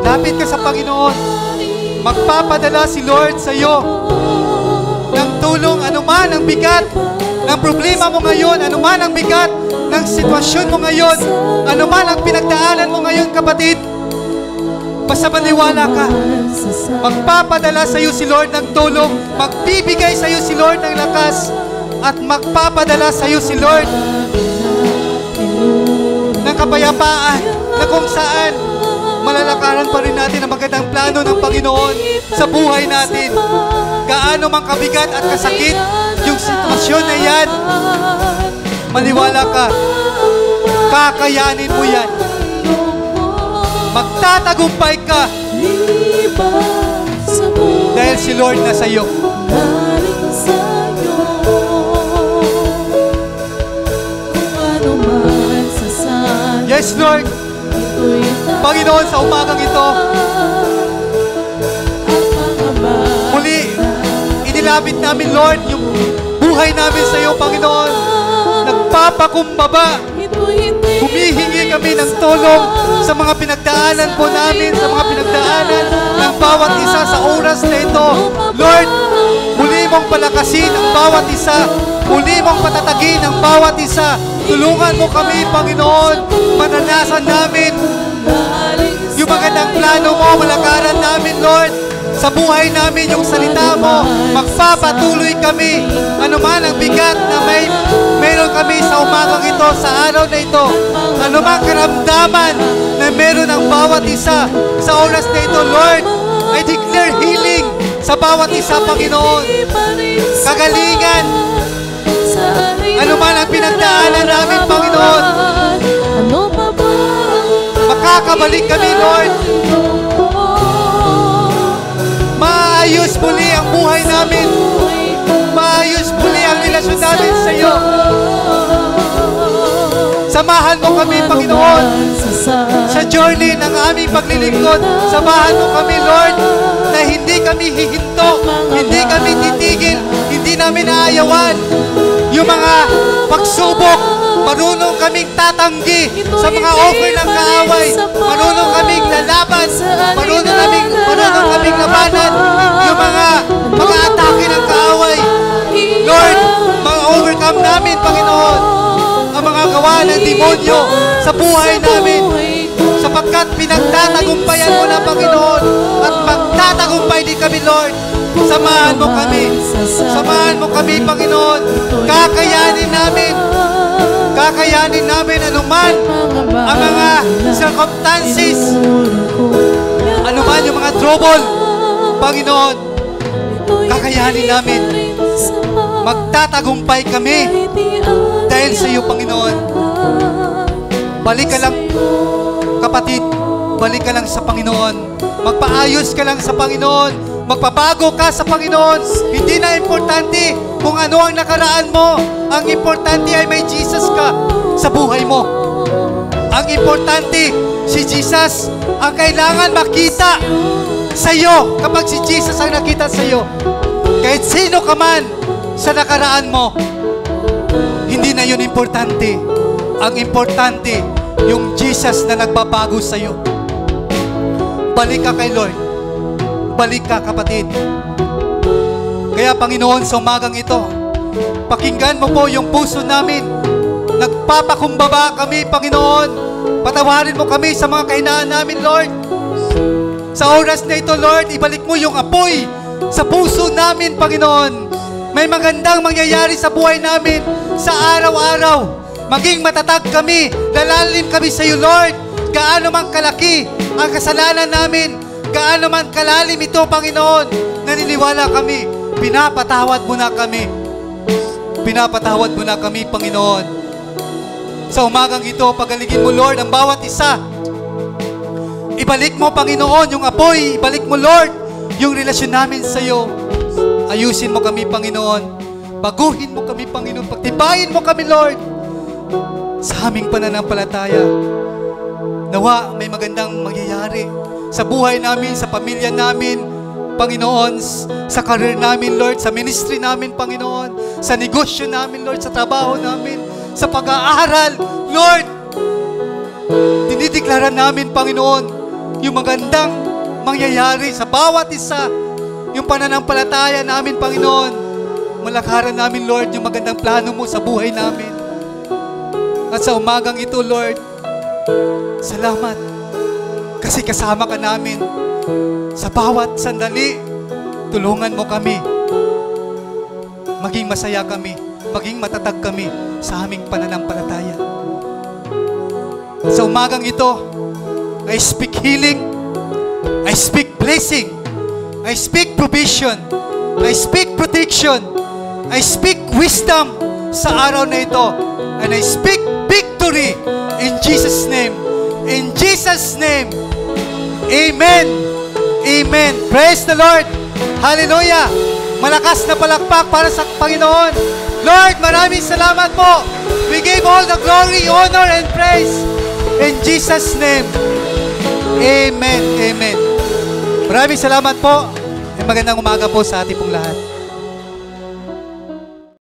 Lapit ka sa Panginoon. Magpapadala si Lord sa iyo ng tulong, anuman ang bigat ng problema mo ngayon, anuman ang bigat ng sitwasyon mo ngayon, anuman ang pinagdaanan mo ngayon, kapatid. Basta maniwala ka, magpapadala sa iyo si Lord ng tulong, magbibigay sa iyo si Lord ng lakas, at magpapadala sa iyo si Lord ng kapayapaan na kung saan malalakaran pa rin natin ang magandang plano ng Panginoon sa buhay natin. Gaano mang kabigat at kasakit yung sitwasyon na yan, maniwala ka, kakayanin mo yan. Magtatagumpay ka dahil si Lord na sa iyo. Yes, Lord. Panginoon, sa umagang ito, muli, inilapit namin, Lord, yung buhay namin sa iyo, Panginoon. Nagpapakumbaba. Humihingi kami ng tulong sa mga pinagdaanan po namin, sa mga pinagdaanan ng bawat isa sa oras na ito. Lord, muli mong palakasin ang bawat isa. Muli mong patatagin ang bawat isa. Tulungan mo kami, Panginoon. Mananasan namin yung magandang plano mo, malakaran namin, Lord. Sa buhay namin, yung salita mo, magpapatuloy kami. Ano man ang bigat na meron kami sa umagang ito, sa araw na ito. Ano man karamdaman na meron ang bawat isa sa oras na ito, Lord, I declare healing sa bawat isa, Panginoon. Kagalingan. Ano man ang pinagdaanan namin, Panginoon. Makakabalik kami, Lord. Maayos muli ang buhay namin. Maayos muli ang relasyon namin sa iyo. Samahan mo kami, Panginoon, sa journey ng aming paglilingkod. Samahan mo kami, Lord, na hindi kami hihinto, hindi kami titigil, hindi namin aayawan yung mga pagsubok. Marunong kaming tatanggi sa mga offer ng kaaway. Marunong kaming lalaban. Marunong kaming labanan yung mga atake ng kaaway. Lord, ma-overcome namin, Panginoon, ang mga gawa ng demonyo sa buhay namin, sapagkat pinagtatagumpayan mo na, Panginoon, at magtatagumpay din kami, Lord. Samahan mo kami. Samahan mo kami, Panginoon. Kakayanin namin anuman ang mga circumstances, anuman yung mga trouble, Panginoon. Kakayanin namin. Magtatagumpay kami dahil sa iyo, Panginoon. Balik ka lang, kapatid. Balik ka lang sa Panginoon. Magpaayos ka lang sa Panginoon. Magpabago ka sa Panginoon. Hindi na importante kung ano ang nakaraan mo. Ang importante ay may Jesus ka sa buhay mo. Ang importante, si Jesus ang kailangan makita sa iyo. Kapag si Jesus ang nakita sa iyo, kahit sino ka man, sa nakaraan mo, hindi na yun importante. Ang importante, yung Jesus na nagbabago sa'yo. Balik ka kay Lord. Balik ka, kapatid. Kaya Panginoon, sa umagang ito, pakinggan mo po yung puso namin. Nagpapakumbaba kami, Panginoon. Patawarin mo kami sa mga kahinaan namin, Lord. Sa oras na ito, Lord, ibalik mo yung apoy sa puso namin, Panginoon. May magandang mangyayari sa buhay namin sa araw-araw. Maging matatag kami, lalalim kami sa iyo, Lord. Gaano man kalaki ang kasalanan namin, gaano man kalalim ito, Panginoon, naniniwala kami, pinapatawad mo na kami. Pinapatawad mo na kami, Panginoon. Sa umagang ito, pagalingin mo, Lord, ang bawat isa. Ibalik mo, Panginoon, yung apoy. Ibalik mo, Lord, yung relasyon namin sa iyo. Ayusin mo kami, Panginoon. Baguhin mo kami, Panginoon. Pagtibayin mo kami, Lord, sa aming pananampalataya. Nawa, may magandang mangyayari sa buhay namin, sa pamilya namin, Panginoon, sa career namin, Lord, sa ministry namin, Panginoon, sa negosyo namin, Lord, sa trabaho namin, sa pag-aaral, Lord. Dinideklara namin, Panginoon, yung magandang mangyayari sa bawat isa. Yung pananampalataya namin, Panginoon. Malakaran namin, Lord, yung magandang plano mo sa buhay namin. At sa umagang ito, Lord, salamat. Kasi kasama ka namin sa bawat sandali. Tulungan mo kami. Maging masaya kami. Maging matatag kami sa aming pananampalataya. Sa umagang ito, I speak healing. I speak blessing. I speak provision. I speak protection. I speak wisdom sa araw na ito. And I speak victory in Jesus' name. In Jesus' name. Amen. Amen. Praise the Lord. Hallelujah. Malakas na palakpak para sa Panginoon. Lord, maraming salamat po. We give all the glory, honor, and praise. In Jesus' name. Amen. Amen. Maraming salamat po. Magandang umaga po sa ating pong lahat.